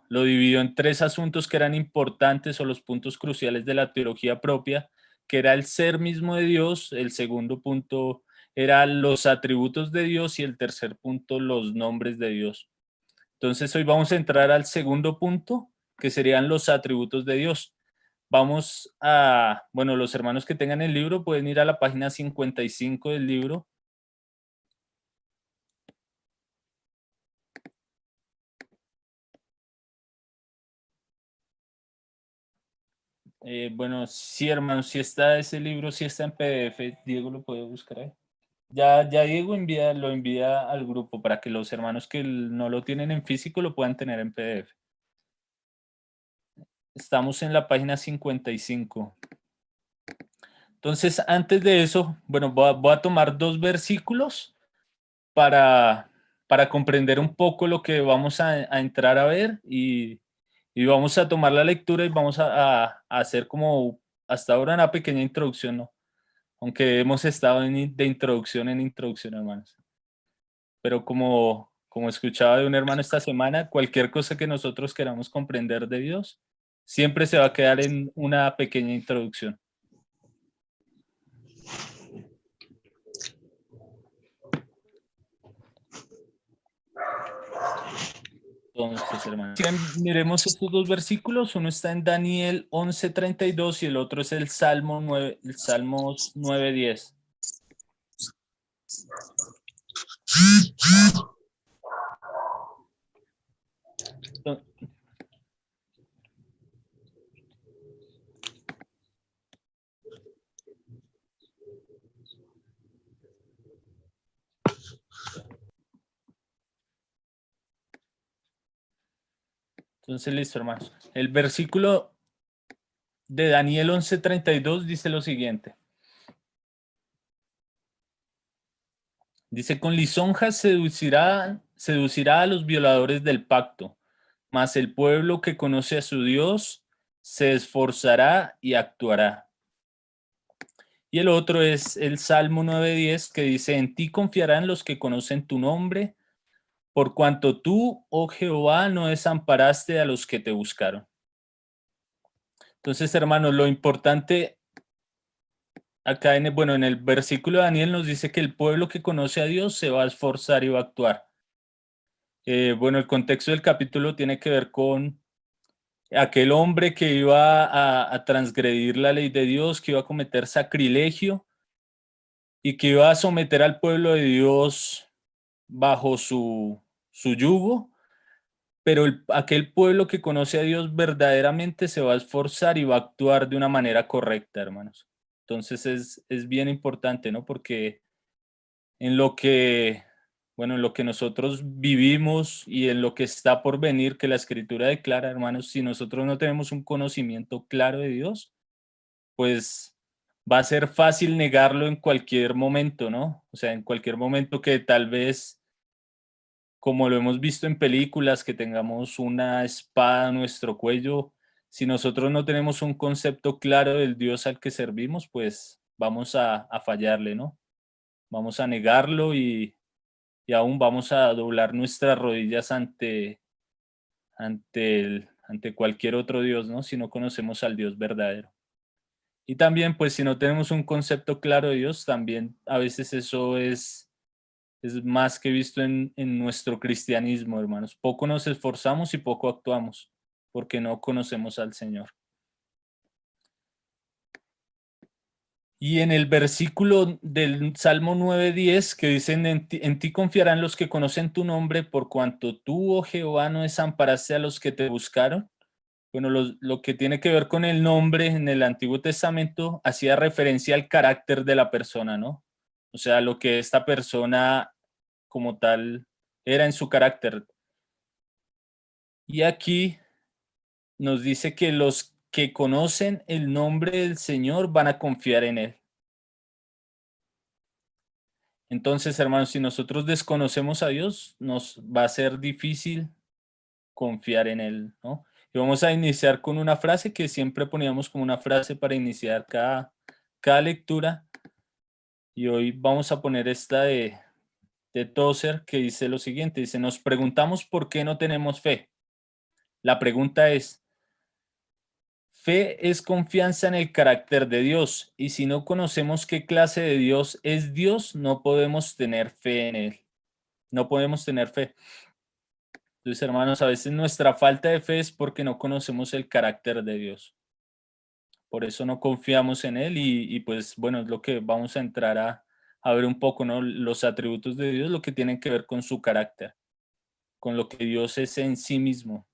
lo dividió en tres asuntos que eran importantes o los puntos cruciales de la teología propia, que era el ser mismo de Dios, el segundo punto era los atributos de Dios y el tercer punto los nombres de Dios. Entonces hoy vamos a entrar al segundo punto, que serían los atributos de Dios. Vamos a, bueno, los hermanos que tengan el libro pueden ir a la página 55 del libro. Bueno, sí, hermanos, si está ese libro, si está en PDF, Diego lo puede buscar ahí. Ya Diego lo envía al grupo para que los hermanos que no lo tienen en físico lo puedan tener en PDF. Estamos en la página 55. Entonces, antes de eso, bueno, voy a tomar dos versículos para, para comprender un poco lo que vamos a entrar a ver y vamos a tomar la lectura y vamos a hacer como hasta ahora una pequeña introducción, ¿no? Aunque hemos estado de introducción en introducción, hermanos. Pero como escuchaba de un hermano esta semana, cualquier cosa que nosotros queramos comprender de Dios, siempre se va a quedar en una pequeña introducción. Entonces, hermanos, miremos estos dos versículos. Uno está en Daniel 11:32 y el otro es el Salmos 9:10. Entonces, listo, hermanos. El versículo de Daniel 11:32 dice lo siguiente. Dice, con lisonjas seducirá a los violadores del pacto, mas el pueblo que conoce a su Dios se esforzará y actuará. Y el otro es el Salmo 9:10 que dice, en ti confiarán los que conocen tu nombre, por cuanto tú, oh Jehová, no desamparaste a los que te buscaron. Entonces, hermanos, lo importante acá en el versículo de Daniel nos dice que el pueblo que conoce a Dios se va a esforzar y va a actuar. Bueno, el contexto del capítulo tiene que ver con aquel hombre que iba a transgredir la ley de Dios, que iba a cometer sacrilegio y que iba a someter al pueblo de Dios bajo su yugo, pero aquel pueblo que conoce a Dios verdaderamente se va a esforzar y va a actuar de una manera correcta, hermanos. Entonces es bien importante, ¿no? Porque en lo que, bueno, en lo que nosotros vivimos y en lo que está por venir, que la Escritura declara, hermanos, si nosotros no tenemos un conocimiento claro de Dios, pues va a ser fácil negarlo en cualquier momento, ¿no? O sea, en cualquier momento que tal vez, como lo hemos visto en películas, que tengamos una espada a nuestro cuello, si nosotros no tenemos un concepto claro del Dios al que servimos, pues vamos a fallarle, ¿no? Vamos a negarlo y aún vamos a doblar nuestras rodillas ante cualquier otro Dios, ¿no? Si no conocemos al Dios verdadero. Y también, pues, si no tenemos un concepto claro de Dios, también a veces eso es más que visto en nuestro cristianismo, hermanos. Poco nos esforzamos y poco actuamos, porque no conocemos al Señor. Y en el versículo del Salmo 9:10 que dicen, en ti confiarán los que conocen tu nombre, por cuanto tú, oh Jehová, no desamparaste a los que te buscaron. Bueno, lo que tiene que ver con el nombre en el Antiguo Testamento hacía referencia al carácter de la persona, ¿no? O sea, lo que esta persona como tal era en su carácter. Y aquí nos dice que los que conocen el nombre del Señor van a confiar en Él. Entonces, hermanos, si nosotros desconocemos a Dios, nos va a ser difícil confiar en Él, ¿no? Y vamos a iniciar con una frase que siempre poníamos como una frase para iniciar cada lectura. Y hoy vamos a poner esta de Tozer que dice lo siguiente, dice, nos preguntamos por qué no tenemos fe. La pregunta es, fe es confianza en el carácter de Dios, y si no conocemos qué clase de Dios es Dios, no podemos tener fe en Él. No podemos tener fe. Entonces, hermanos, a veces nuestra falta de fe es porque no conocemos el carácter de Dios. Por eso no confiamos en Él y pues bueno, es lo que vamos a entrar a ver un poco, ¿no? Los atributos de Dios, lo que tienen que ver con su carácter, con lo que Dios es en sí mismo.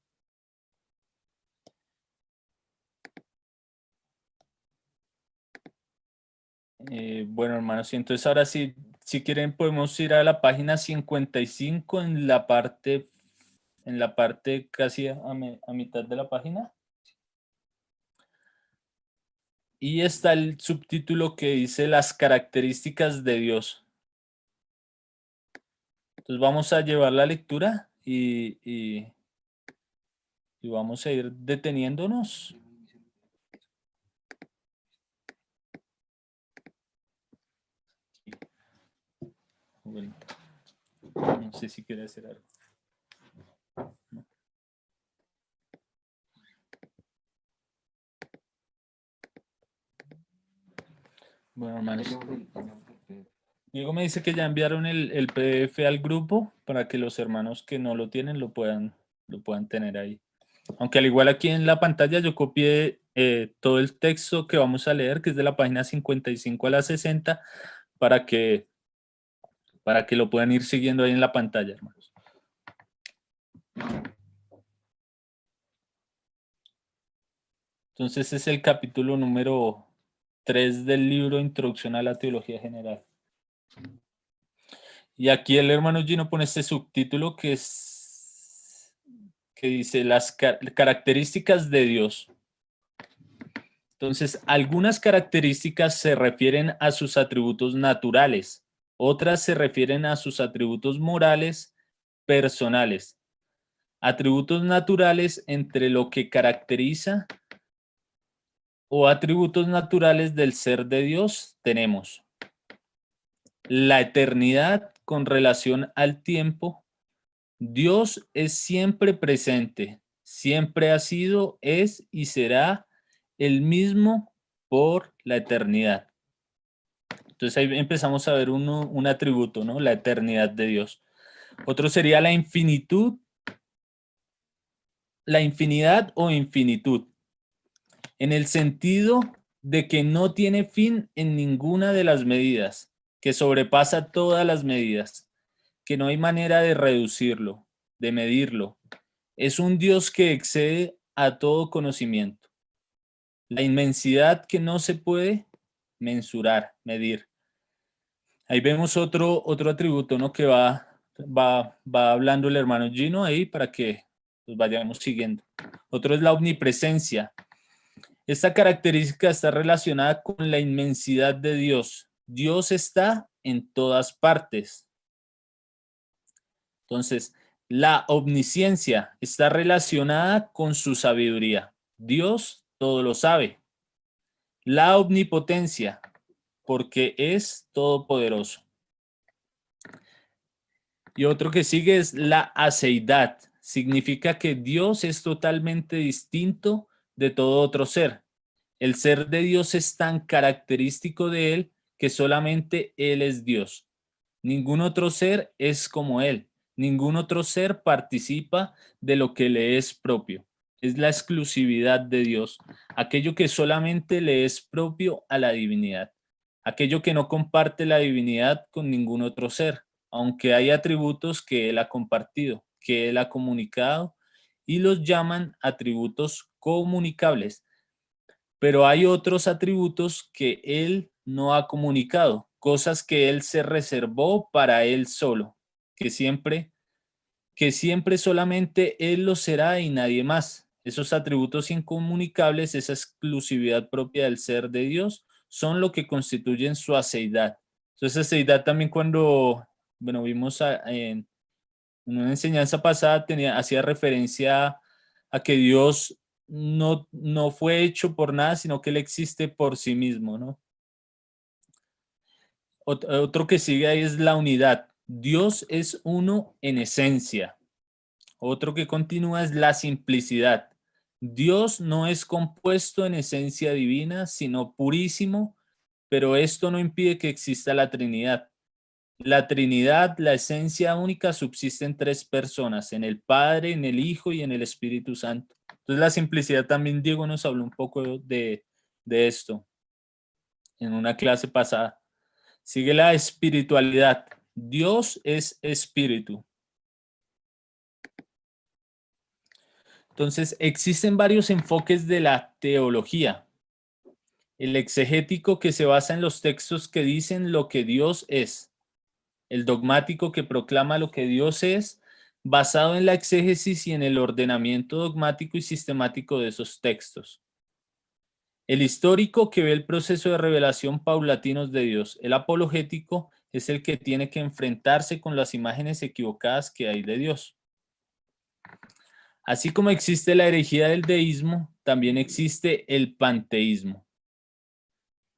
Bueno, hermanos, y entonces ahora sí, si quieren podemos ir a la página 55 en la parte casi a mitad de la página. Y está el subtítulo que dice las características de Dios. Entonces vamos a llevar la lectura y vamos a ir deteniéndonos. Bueno, no sé si quiere hacer algo. Bueno, hermanos. Diego me dice que ya enviaron el PDF al grupo para que los hermanos que no lo tienen lo puedan tener ahí. Aunque al igual aquí en la pantalla yo copié todo el texto que vamos a leer, que es de la página 55 a la 60, para que lo puedan ir siguiendo ahí en la pantalla, hermanos. Entonces es el capítulo número 3 del libro Introducción a la Teología General. Y aquí el hermano Gino pone este subtítulo que dice las características de Dios. Entonces, algunas características se refieren a sus atributos naturales, otras se refieren a sus atributos morales, personales. Atributos naturales entre lo que caracteriza o atributos naturales del ser de Dios tenemos la eternidad con relación al tiempo. Dios es siempre presente, siempre ha sido, es y será el mismo por la eternidad. Entonces ahí empezamos a ver un atributo, ¿no? La eternidad de Dios. Otro sería la infinitud, la infinidad o infinitud, en el sentido de que no tiene fin en ninguna de las medidas, que sobrepasa todas las medidas, que no hay manera de reducirlo, de medirlo. Es un Dios que excede a todo conocimiento. La inmensidad que no se puede mensurar, medir. Ahí vemos otro atributo, ¿no? Que va hablando el hermano Gino ahí para que los vayamos siguiendo. Otro es la omnipresencia. Esta característica está relacionada con la inmensidad de Dios. Dios está en todas partes. Entonces, la omnisciencia está relacionada con su sabiduría. Dios todo lo sabe. La omnipotencia, porque es todopoderoso. Y otro que sigue es la aceidad. Significa que Dios es totalmente distinto de todo otro ser. El ser de Dios es tan característico de Él que solamente Él es Dios. Ningún otro ser es como Él. Ningún otro ser participa de lo que le es propio. Es la exclusividad de Dios, aquello que solamente le es propio a la divinidad, aquello que no comparte la divinidad con ningún otro ser, aunque hay atributos que Él ha compartido, que Él ha comunicado, y los llaman atributos comunicables. Pero hay otros atributos que Él no ha comunicado, cosas que Él se reservó para Él solo, que siempre solamente Él lo será y nadie más. Esos atributos incomunicables, esa exclusividad propia del ser de Dios, son lo que constituyen su aceidad. Entonces, aceidad también cuando, bueno, vimos en una enseñanza pasada, hacía referencia a que Dios no fue hecho por nada, sino que Él existe por sí mismo, ¿no? Otro que sigue ahí es la unidad. Dios es uno en esencia. otro que continúa es la simplicidad. Dios no es compuesto en esencia divina, sino purísimo, pero esto no impide que exista la Trinidad. La Trinidad, la esencia única, subsiste en tres personas, en el Padre, en el Hijo y en el Espíritu Santo. Entonces la simplicidad también Diego nos habló un poco de esto en una clase pasada. Sigue la espiritualidad. Dios es espíritu. Entonces existen varios enfoques de la teología. El exegético, que se basa en los textos que dicen lo que Dios es. El dogmático, que proclama lo que Dios es, basado en la exégesis y en el ordenamiento dogmático y sistemático de esos textos. El histórico, que ve el proceso de revelación paulatinos de Dios. El apologético es el que tiene que enfrentarse con las imágenes equivocadas que hay de Dios. Así como existe la herejía del deísmo, también existe el panteísmo.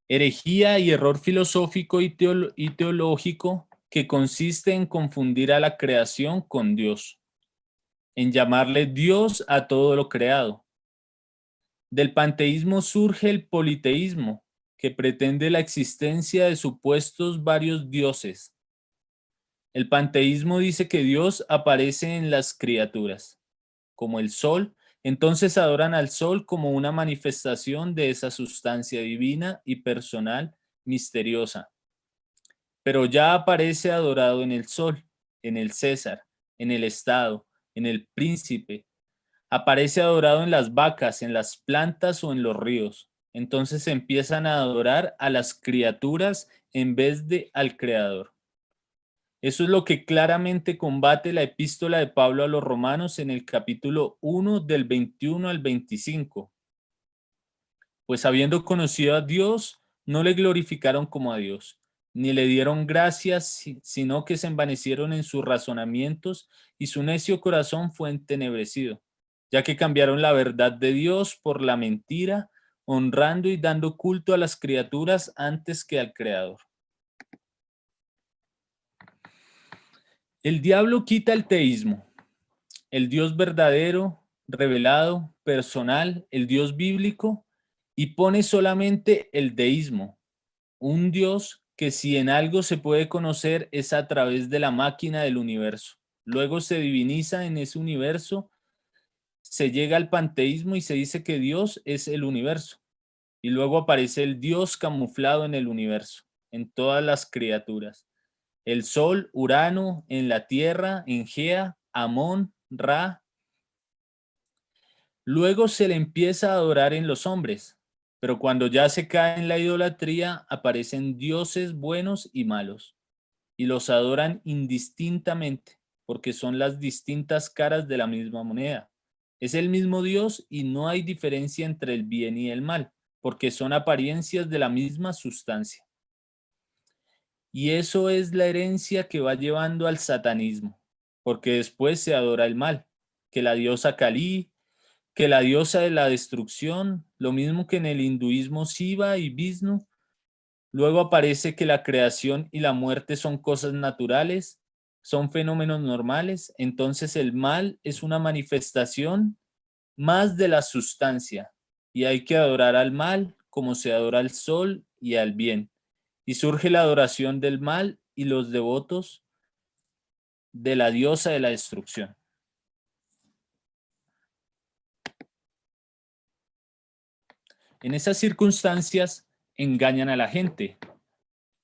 Herejía y error filosófico y teológico que consiste en confundir a la creación con Dios, en llamarle Dios a todo lo creado. Del panteísmo surge el politeísmo, que pretende la existencia de supuestos varios dioses. El panteísmo dice que Dios aparece en las criaturas, como el sol. Entonces adoran al sol como una manifestación de esa sustancia divina y personal misteriosa. Pero ya aparece adorado en el sol, en el César, en el Estado, en el príncipe. Aparece adorado en las vacas, en las plantas o en los ríos. Entonces empiezan a adorar a las criaturas en vez de al Creador. Eso es lo que claramente combate la epístola de Pablo a los Romanos en el capítulo 1 del 21 al 25. Pues habiendo conocido a Dios, no le glorificaron como a Dios, ni le dieron gracias, sino que se envanecieron en sus razonamientos y su necio corazón fue entenebrecido, ya que cambiaron la verdad de Dios por la mentira, honrando y dando culto a las criaturas antes que al Creador. El diablo quita el teísmo, el Dios verdadero, revelado, personal, el Dios bíblico, y pone solamente el deísmo, un Dios que si en algo se puede conocer es a través de la máquina del universo. Luego se diviniza en ese universo, se llega al panteísmo y se dice que Dios es el universo. Y luego aparece el Dios camuflado en el universo, en todas las criaturas. El Sol, Urano, en la Tierra, en Gea, Amón, Ra. Luego se le empieza a adorar en los hombres, pero cuando ya se cae en la idolatría, aparecen dioses buenos y malos, y los adoran indistintamente, porque son las distintas caras de la misma moneda. Es el mismo Dios y no hay diferencia entre el bien y el mal, porque son apariencias de la misma sustancia. Y eso es la herencia que va llevando al satanismo, porque después se adora el mal, que la diosa Kali, que la diosa de la destrucción, lo mismo que en el hinduismo Shiva y Vishnu. Luego aparece que la creación y la muerte son cosas naturales, son fenómenos normales, entonces el mal es una manifestación más de la sustancia y hay que adorar al mal como se adora al sol y al bien. Y surge la adoración del mal y los devotos de la diosa de la destrucción. En esas circunstancias engañan a la gente,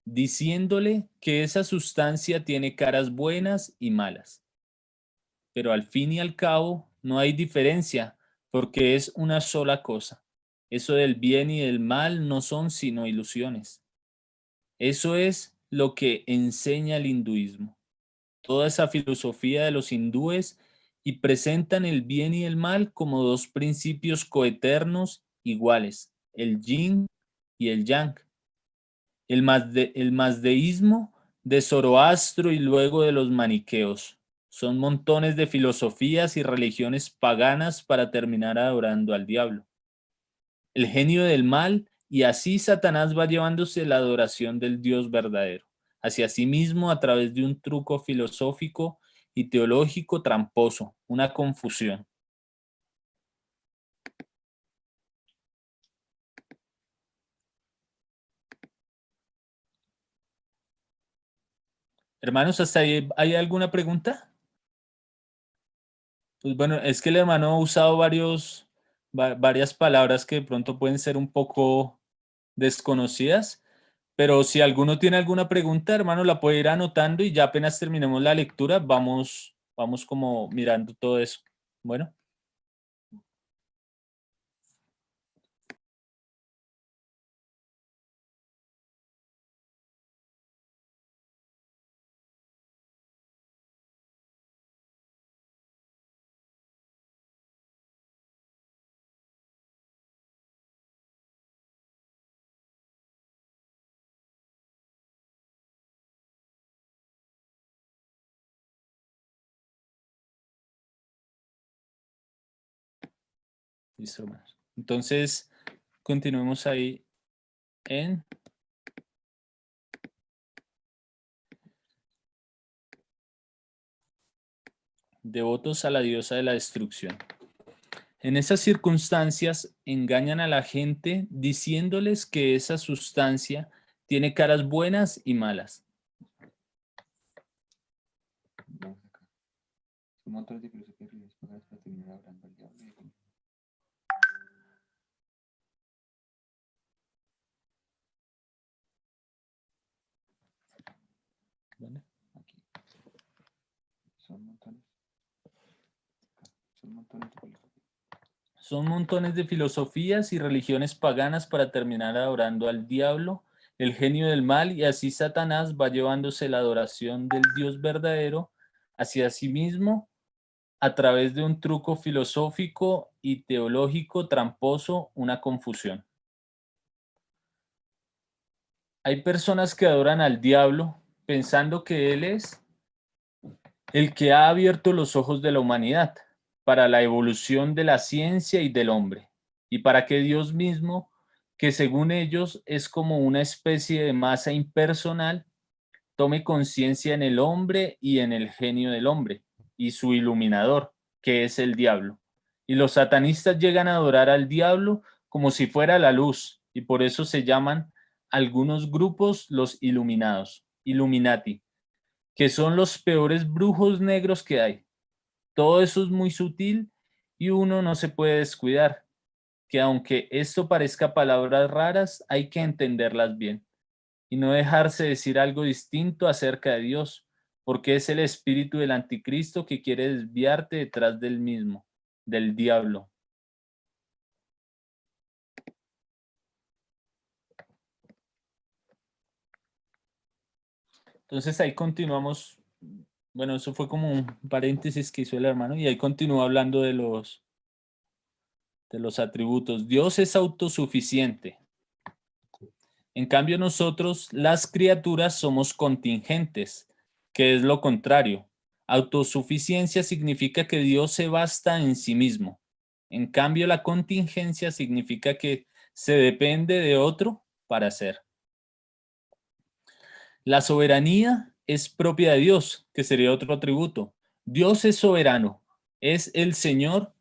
diciéndole que esa sustancia tiene caras buenas y malas. Pero al fin y al cabo no hay diferencia porque es una sola cosa. Eso del bien y del mal no son sino ilusiones. Eso es lo que enseña el hinduismo. Toda esa filosofía de los hindúes y presentan el bien y el mal como dos principios coeternos iguales, el yin y el yang. El mazdeísmo de Zoroastro y luego de los maniqueos. Son montones de filosofías y religiones paganas para terminar adorando al diablo, el genio del mal, y así Satanás va llevándose la adoración del Dios verdadero hacia sí mismo a través de un truco filosófico y teológico tramposo, una confusión. Hermanos, ¿hasta ahí hay alguna pregunta? Pues bueno, es que el hermano ha usado varias palabras que de pronto pueden ser un poco desconocidas, pero si alguno tiene alguna pregunta, hermano, la puede ir anotando y ya apenas terminemos la lectura, vamos como mirando todo eso. Bueno. Listo, hermanos. Entonces, continuemos ahí en devotos a la diosa de la destrucción. En esas circunstancias engañan a la gente diciéndoles que esa sustancia tiene caras buenas y malas. Un montón de filosofía y para terminar hablando al diablo. ¿Vale? Aquí. Son montones. Son montones de filosofía. Son montones de filosofías y religiones paganas para terminar adorando al diablo, el genio del mal, y así Satanás va llevándose la adoración del Dios verdadero hacia sí mismo a través de un truco filosófico y teológico tramposo, una confusión. Hay personas que adoran al diablo pensando que él es el que ha abierto los ojos de la humanidad para la evolución de la ciencia y del hombre, y para que Dios mismo, que según ellos es como una especie de masa impersonal, tome conciencia en el hombre y en el genio del hombre, y su iluminador, que es el diablo. Y los satanistas llegan a adorar al diablo como si fuera la luz, y por eso se llaman algunos grupos los iluminados, Illuminati, que son los peores brujos negros que hay. Todo eso es muy sutil y uno no se puede descuidar, que aunque esto parezca palabras raras, hay que entenderlas bien y no dejarse decir algo distinto acerca de Dios, porque es el espíritu del anticristo que quiere desviarte detrás del mismo, del diablo. Entonces ahí continuamos. Bueno, eso fue como un paréntesis que hizo el hermano y ahí continúa hablando de los atributos. Dios es autosuficiente. En cambio, nosotros, las criaturas, somos contingentes, que es lo contrario. Autosuficiencia significa que Dios se basta en sí mismo. En cambio, la contingencia significa que se depende de otro para ser. La soberanía es propia de Dios, que sería otro atributo. Dios es soberano, es el Señor.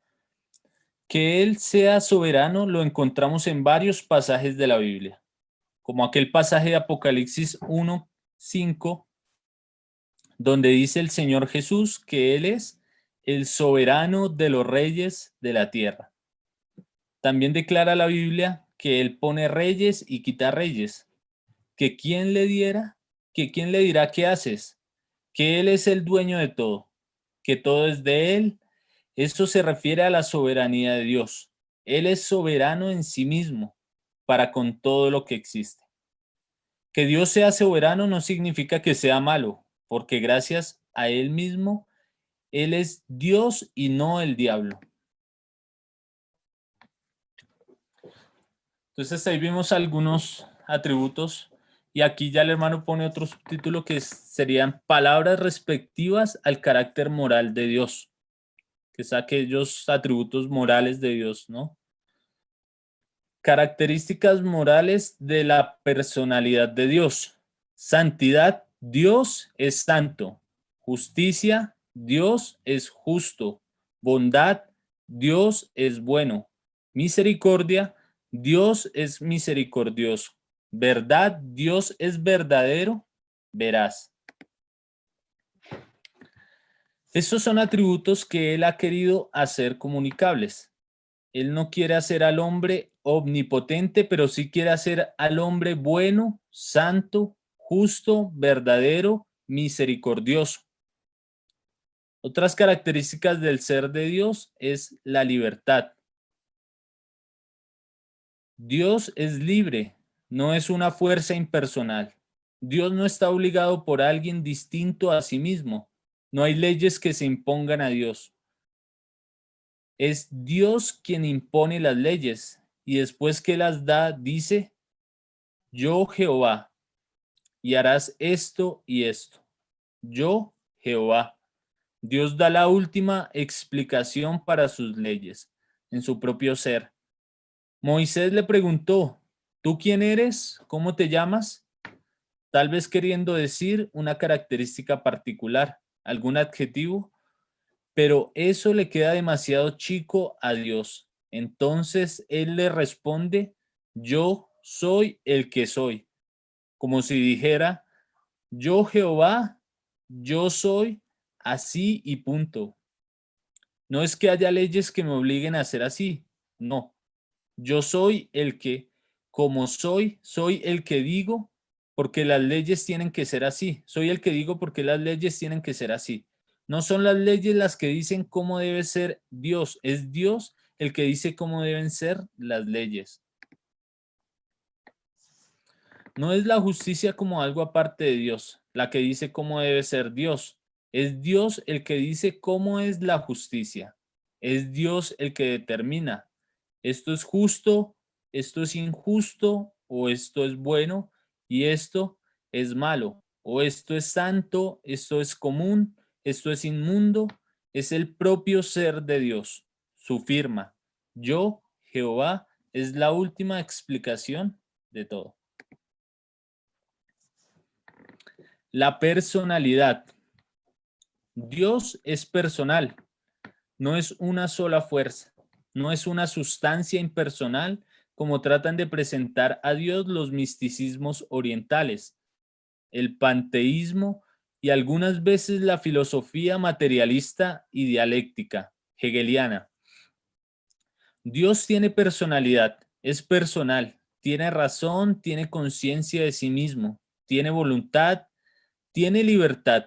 Que Él sea soberano lo encontramos en varios pasajes de la Biblia, como aquel pasaje de Apocalipsis 1:5, donde dice el Señor Jesús que Él es el soberano de los reyes de la tierra. También declara la Biblia que Él pone reyes y quita reyes, que quién le diera, que quién le dirá qué haces, que Él es el dueño de todo, que todo es de Él. Esto se refiere a la soberanía de Dios. Él es soberano en sí mismo para con todo lo que existe. Que Dios sea soberano no significa que sea malo, porque gracias a Él mismo, Él es Dios y no el diablo. Entonces ahí vimos algunos atributos y aquí ya el hermano pone otro subtítulo que serían palabras respectivas al carácter moral de Dios, que es aquellos atributos morales de Dios, ¿no? Características morales de la personalidad de Dios. Santidad, Dios es santo. Justicia, Dios es justo. Bondad, Dios es bueno. Misericordia, Dios es misericordioso. Verdad, Dios es verdadero, veraz. Estos son atributos que Él ha querido hacer comunicables. Él no quiere hacer al hombre omnipotente, pero sí quiere hacer al hombre bueno, santo, justo, verdadero, misericordioso. Otras características del ser de Dios es la libertad. Dios es libre, no es una fuerza impersonal. Dios no está obligado por alguien distinto a sí mismo. No hay leyes que se impongan a Dios. Es Dios quien impone las leyes y después que las da, dice, yo Jehová, y harás esto y esto. Yo Jehová. Dios da la última explicación para sus leyes en su propio ser. Moisés le preguntó, ¿tú quién eres? ¿Cómo te llamas? Tal vez queriendo decir una característica particular, algún adjetivo, pero eso le queda demasiado chico a Dios. Entonces él le responde, yo soy el que soy, como si dijera, yo Jehová, yo soy así y punto. No es que haya leyes que me obliguen a ser así, no. Yo soy el que, como soy, soy el que digo, porque las leyes tienen que ser así. Soy el que digo porque las leyes tienen que ser así. No son las leyes las que dicen cómo debe ser Dios, es Dios el que dice cómo deben ser las leyes. No es la justicia como algo aparte de Dios, la que dice cómo debe ser Dios. Es Dios el que dice cómo es la justicia. Es Dios el que determina. Esto es justo, esto es injusto, o esto es bueno y esto es malo. O esto es santo, esto es común, esto es inmundo. Es el propio ser de Dios, su firma. Yo, Jehová, es la última explicación de todo. La personalidad. Dios es personal, no es una sola fuerza, no es una sustancia impersonal como tratan de presentar a Dios los misticismos orientales, el panteísmo y algunas veces la filosofía materialista y dialéctica hegeliana. Dios tiene personalidad, es personal, tiene razón, tiene conciencia de sí mismo, tiene voluntad, tiene libertad.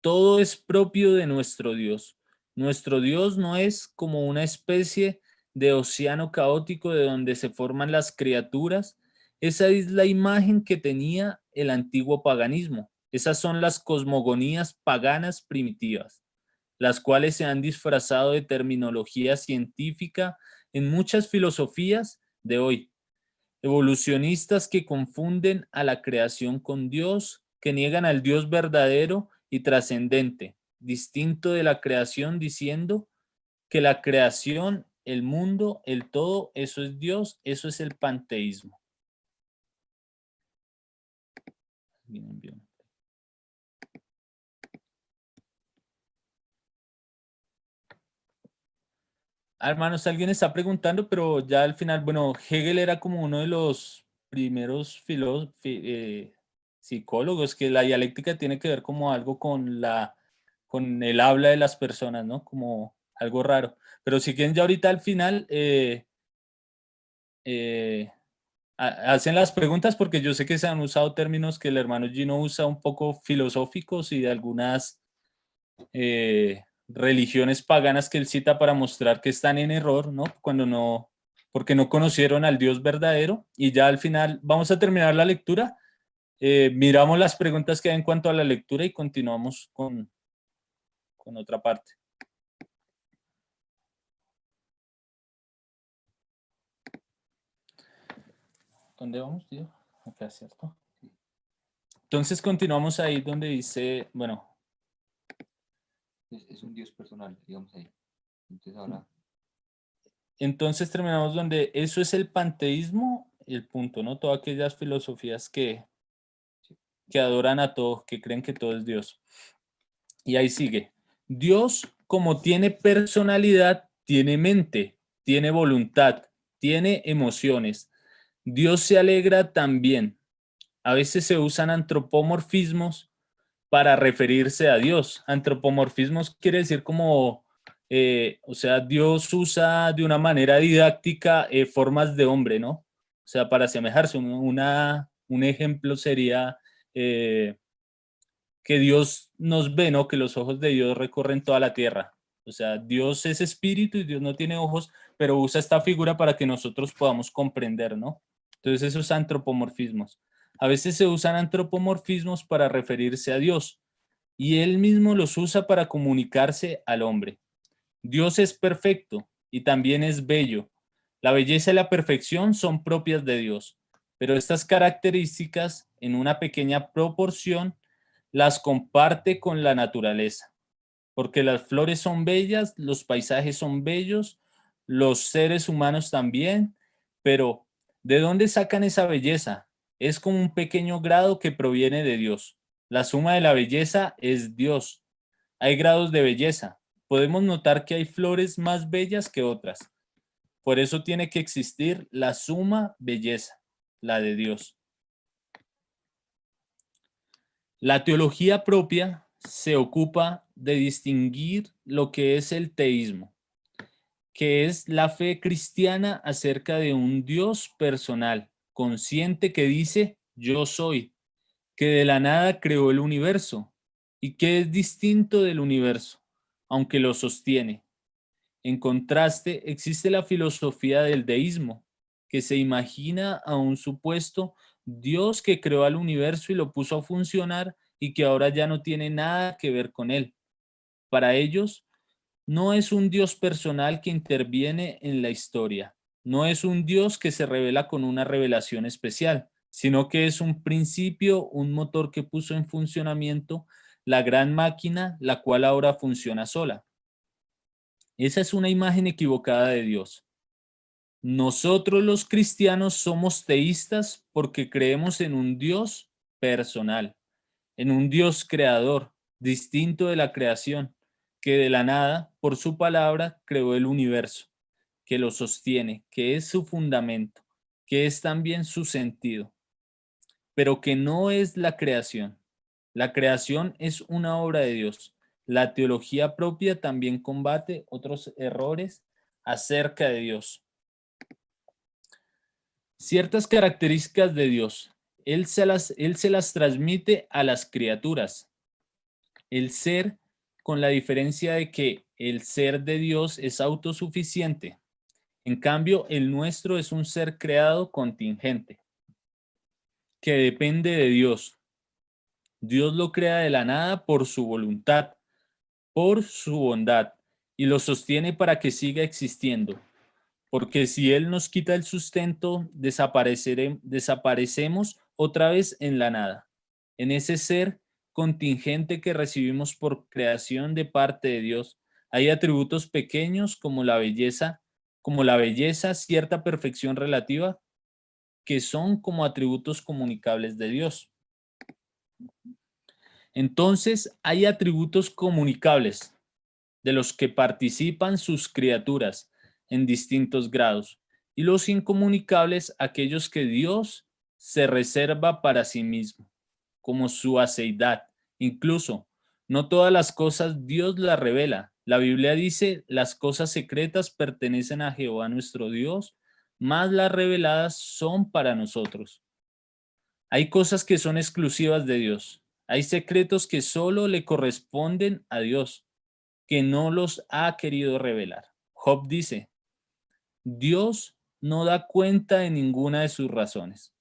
Todo es propio de nuestro Dios. Nuestro Dios no es como una especie de océano caótico de donde se forman las criaturas. Esa es la imagen que tenía el antiguo paganismo. Esas son las cosmogonías paganas primitivas, las cuales se han disfrazado de terminología científica en muchas filosofías de hoy. Evolucionistas que confunden a la creación con Dios, que niegan al Dios verdadero y trascendente, distinto de la creación, diciendo que la creación, el mundo, el todo, eso es Dios, eso es el panteísmo. Bien, bien. Hermanos, alguien está preguntando, pero ya al final, bueno, Hegel era como uno de los primeros psicólogos, que la dialéctica tiene que ver como algo con el habla de las personas, ¿no? Como algo raro. Pero si quieren ya ahorita al final, eh, hacen las preguntas porque yo sé que se han usado términos que el hermano Gino usa un poco filosóficos y de algunas religiones paganas que él cita para mostrar que están en error, ¿no? Porque no conocieron al Dios verdadero. Y ya al final vamos a terminar la lectura. Miramos las preguntas que hay en cuanto a la lectura y continuamos con otra parte. ¿Dónde vamos, tío? Acá, ¿cierto? Entonces continuamos ahí donde dice, bueno. Es un Dios personal, digamos ahí. Entonces ahora. Entonces terminamos donde eso es el panteísmo, el punto, ¿no? Todas aquellas filosofías que adoran a todo, que creen que todo es Dios. Y ahí sigue. Dios, como tiene personalidad, tiene mente, tiene voluntad, tiene emociones. Dios se alegra también. A veces se usan antropomorfismos para referirse a Dios. Antropomorfismos quiere decir como, o sea, Dios usa de una manera didáctica formas de hombre, ¿no? O sea, para asemejarse. Un ejemplo sería que Dios nos ve, ¿no? Que los ojos de Dios recorren toda la tierra. O sea, Dios es espíritu y Dios no tiene ojos, pero usa esta figura para que nosotros podamos comprender, ¿no? Entonces esos antropomorfismos. A veces se usan antropomorfismos para referirse a Dios y Él mismo los usa para comunicarse al hombre. Dios es perfecto y también es bello. La belleza y la perfección son propias de Dios, pero estas características, en una pequeña proporción, las comparte con la naturaleza, porque las flores son bellas, los paisajes son bellos, los seres humanos también, pero ¿de dónde sacan esa belleza? Es como un pequeño grado que proviene de Dios. La suma de la belleza es Dios. Hay grados de belleza. Podemos notar que hay flores más bellas que otras. Por eso tiene que existir la suma belleza, la de Dios. La teología propia se ocupa de distinguir lo que es el teísmo, que es la fe cristiana acerca de un Dios personal, consciente que dice yo soy, que de la nada creó el universo y que es distinto del universo, aunque lo sostiene. En contraste, existe la filosofía del deísmo, que se imagina a un supuesto Dios que creó al universo y lo puso a funcionar y que ahora ya no tiene nada que ver con él. Para ellos, no es un Dios personal que interviene en la historia, no es un Dios que se revela con una revelación especial, sino que es un principio, un motor que puso en funcionamiento la gran máquina, la cual ahora funciona sola. Esa es una imagen equivocada de Dios. Nosotros los cristianos somos teístas porque creemos en un Dios personal, en un Dios creador, distinto de la creación, que de la nada, por su palabra, creó el universo, que lo sostiene, que es su fundamento, que es también su sentido, pero que no es la creación. La creación es una obra de Dios. La teología propia también combate otros errores acerca de Dios. Ciertas características de Dios. Él se las transmite a las criaturas. El ser, con la diferencia de que el ser de Dios es autosuficiente. En cambio, el nuestro es un ser creado contingente, que depende de Dios. Dios lo crea de la nada por su voluntad, por su bondad, y lo sostiene para que siga existiendo. Porque si Él nos quita el sustento, desaparecemos otra vez en la nada, en ese ser contingente que recibimos por creación de parte de Dios. Hay atributos pequeños como la belleza, cierta perfección relativa, que son como atributos comunicables de Dios. Entonces, hay atributos comunicables de los que participan sus criaturas en distintos grados, y los incomunicables aquellos que Dios se reserva para sí mismo, como su aceidad. Incluso, no todas las cosas Dios las revela. La Biblia dice, las cosas secretas pertenecen a Jehová nuestro Dios, mas las reveladas son para nosotros. Hay cosas que son exclusivas de Dios. Hay secretos que solo le corresponden a Dios, que no los ha querido revelar. Job dice, Dios no da cuenta de ninguna de sus razones.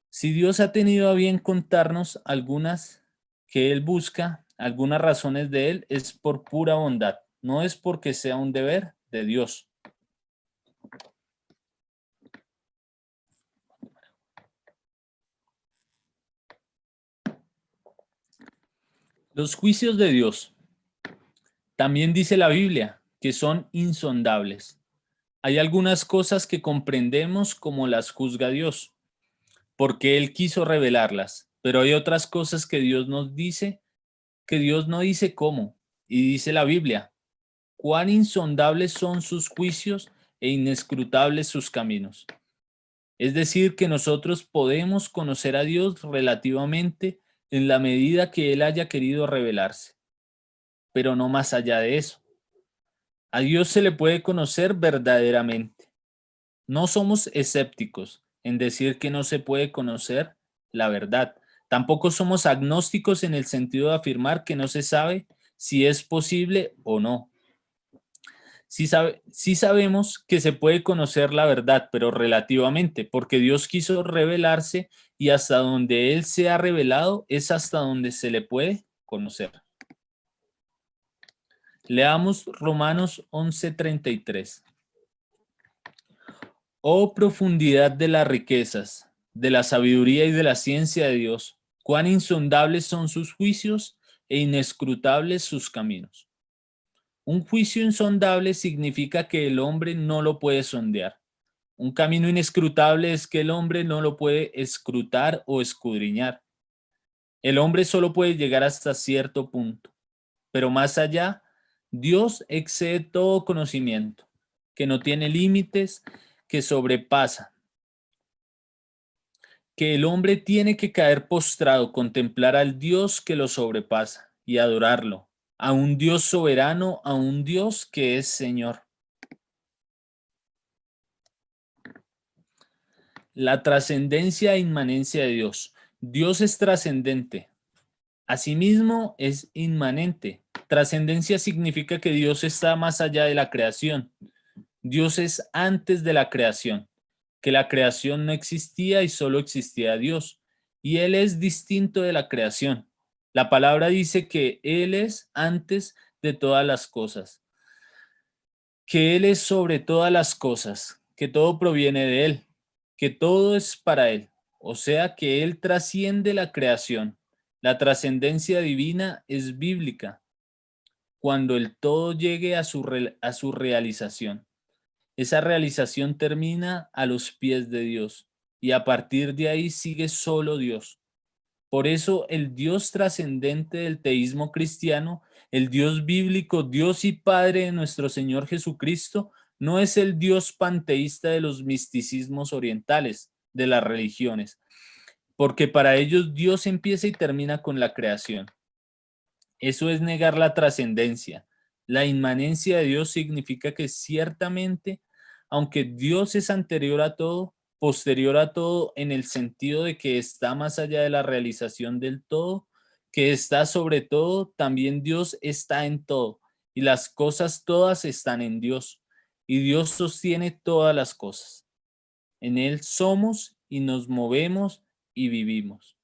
Si Dios ha tenido a bien contarnos algunas que Él busca, algunas razones de Él, es por pura bondad, no es porque sea un deber de Dios. Los juicios de Dios. También dice la Biblia que son insondables. Hay algunas cosas que comprendemos como las juzga Dios, porque Él quiso revelarlas, pero hay otras cosas que Dios nos dice, que Dios no dice cómo. Y dice la Biblia, cuán insondables son sus juicios e inescrutables sus caminos. Es decir, que nosotros podemos conocer a Dios relativamente en la medida que Él haya querido revelarse, pero no más allá de eso. A Dios se le puede conocer verdaderamente. No somos escépticos en decir que no se puede conocer la verdad. Tampoco somos agnósticos en el sentido de afirmar que no se sabe si es posible o no. Sí sabemos que se puede conocer la verdad, pero relativamente, porque Dios quiso revelarse y hasta donde Él se ha revelado es hasta donde se le puede conocer. Leamos Romanos 11:33. Oh profundidad de las riquezas, de la sabiduría y de la ciencia de Dios, cuán insondables son sus juicios e inescrutables sus caminos. Un juicio insondable significa que el hombre no lo puede sondear. Un camino inescrutable es que el hombre no lo puede escrutar o escudriñar. El hombre solo puede llegar hasta cierto punto, pero más allá, Dios excede todo conocimiento, que no tiene límites, que sobrepasa, que el hombre tiene que caer postrado, contemplar al Dios que lo sobrepasa y adorarlo, a un Dios soberano, a un Dios que es Señor. La trascendencia e inmanencia de Dios. Dios es trascendente. Asimismo, es inmanente. Trascendencia significa que Dios está más allá de la creación. Dios es antes de la creación, que la creación no existía y solo existía Dios. Y Él es distinto de la creación. La palabra dice que Él es antes de todas las cosas, que Él es sobre todas las cosas, que todo proviene de Él, que todo es para Él, o sea que Él trasciende la creación. La trascendencia divina es bíblica cuando el todo llegue a su realización. Esa realización termina a los pies de Dios y a partir de ahí sigue solo Dios. Por eso el Dios trascendente del teísmo cristiano, el Dios bíblico, Dios y Padre de nuestro Señor Jesucristo, no es el Dios panteísta de los misticismos orientales, de las religiones, porque para ellos Dios empieza y termina con la creación. Eso es negar la trascendencia. La inmanencia de Dios significa que ciertamente, aunque Dios es anterior a todo, posterior a todo en el sentido de que está más allá de la realización del todo, que está sobre todo, también Dios está en todo y las cosas todas están en Dios y Dios sostiene todas las cosas. En Él somos y nos movemos y vivimos.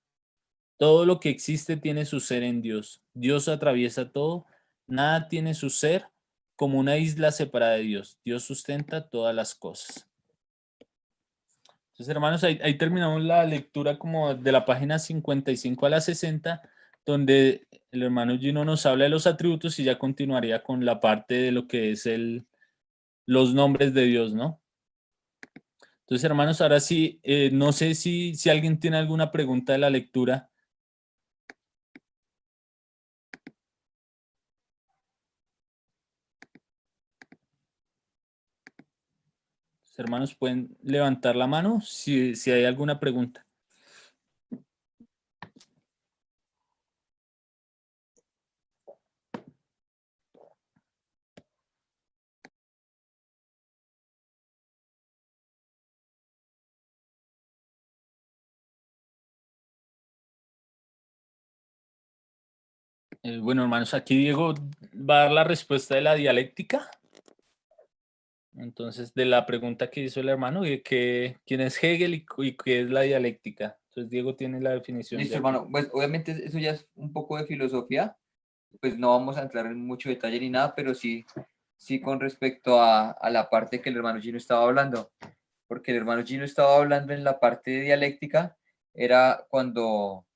Todo lo que existe tiene su ser en Dios. Dios atraviesa todo. Nada tiene su ser como una isla separada de Dios. Dios sustenta todas las cosas. Entonces, hermanos, ahí terminamos la lectura como de la página 55 a la 60, donde el hermano Gino nos habla de los atributos y ya continuaría con la parte de lo que es los nombres de Dios, ¿no? Entonces, hermanos, ahora sí, no sé si alguien tiene alguna pregunta de la lectura. Hermanos, pueden levantar la mano si hay alguna pregunta. Bueno, hermanos, aquí Diego va a dar la respuesta de la dialéctica. Entonces, de la pregunta que hizo el hermano, de quién es Hegel y qué es la dialéctica. Entonces, Diego tiene la definición Listo, de aquí. hermano. Pues obviamente eso ya es un poco de filosofía, pues no vamos a entrar en mucho detalle ni nada, pero sí con respecto a la parte que el hermano Gino estaba hablando, porque el hermano Gino estaba hablando en la parte de dialéctica, era cuando,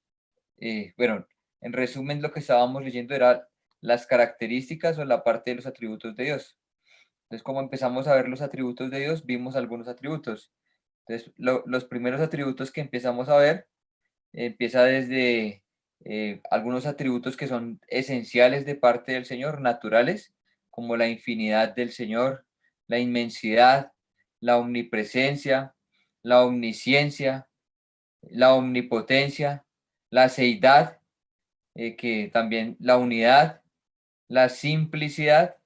bueno, en resumen lo que estábamos leyendo era las características o la parte de los atributos de Dios. Entonces, como empezamos a ver los atributos de Dios, vimos algunos atributos. Entonces, los primeros atributos que empezamos a ver empieza desde algunos atributos que son esenciales de parte del Señor, naturales, como la infinidad del Señor, la inmensidad, la omnipresencia, la omnisciencia, la omnipotencia, la seidad, que también la unidad, la simplicidad,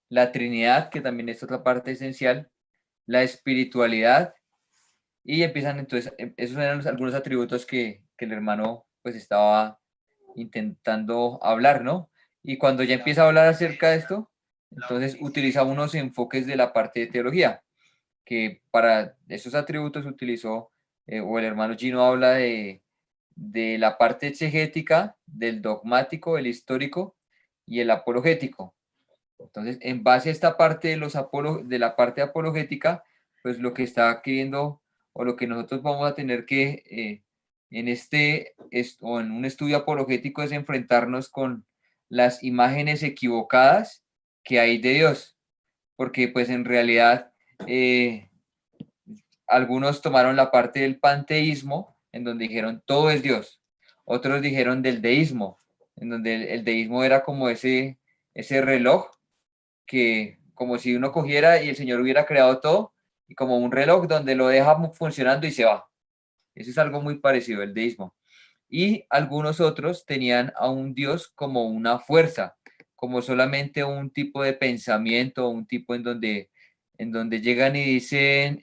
la Trinidad, que también es otra parte esencial, la espiritualidad, y empiezan entonces, esos eran algunos atributos que el hermano pues estaba intentando hablar, ¿no? Y cuando ya empieza a hablar acerca de esto, entonces utiliza unos enfoques de la parte de teología, que para esos atributos utilizó, o el hermano Gino habla de la parte exegética, del dogmático, el histórico y el apologético. Entonces, en base a esta parte de la parte apologética, pues lo que está queriendo o lo que nosotros vamos a tener que o en un estudio apologético es enfrentarnos con las imágenes equivocadas que hay de Dios, porque pues en realidad algunos tomaron la parte del panteísmo, en donde dijeron todo es Dios, otros dijeron del deísmo, en donde el deísmo era como ese reloj que como si uno cogiera y el Señor hubiera creado todo, y como un reloj donde lo deja funcionando y se va. Eso es algo muy parecido al deísmo. Y algunos otros tenían a un Dios como una fuerza, como solamente un tipo de pensamiento, un tipo en donde llegan y dicen,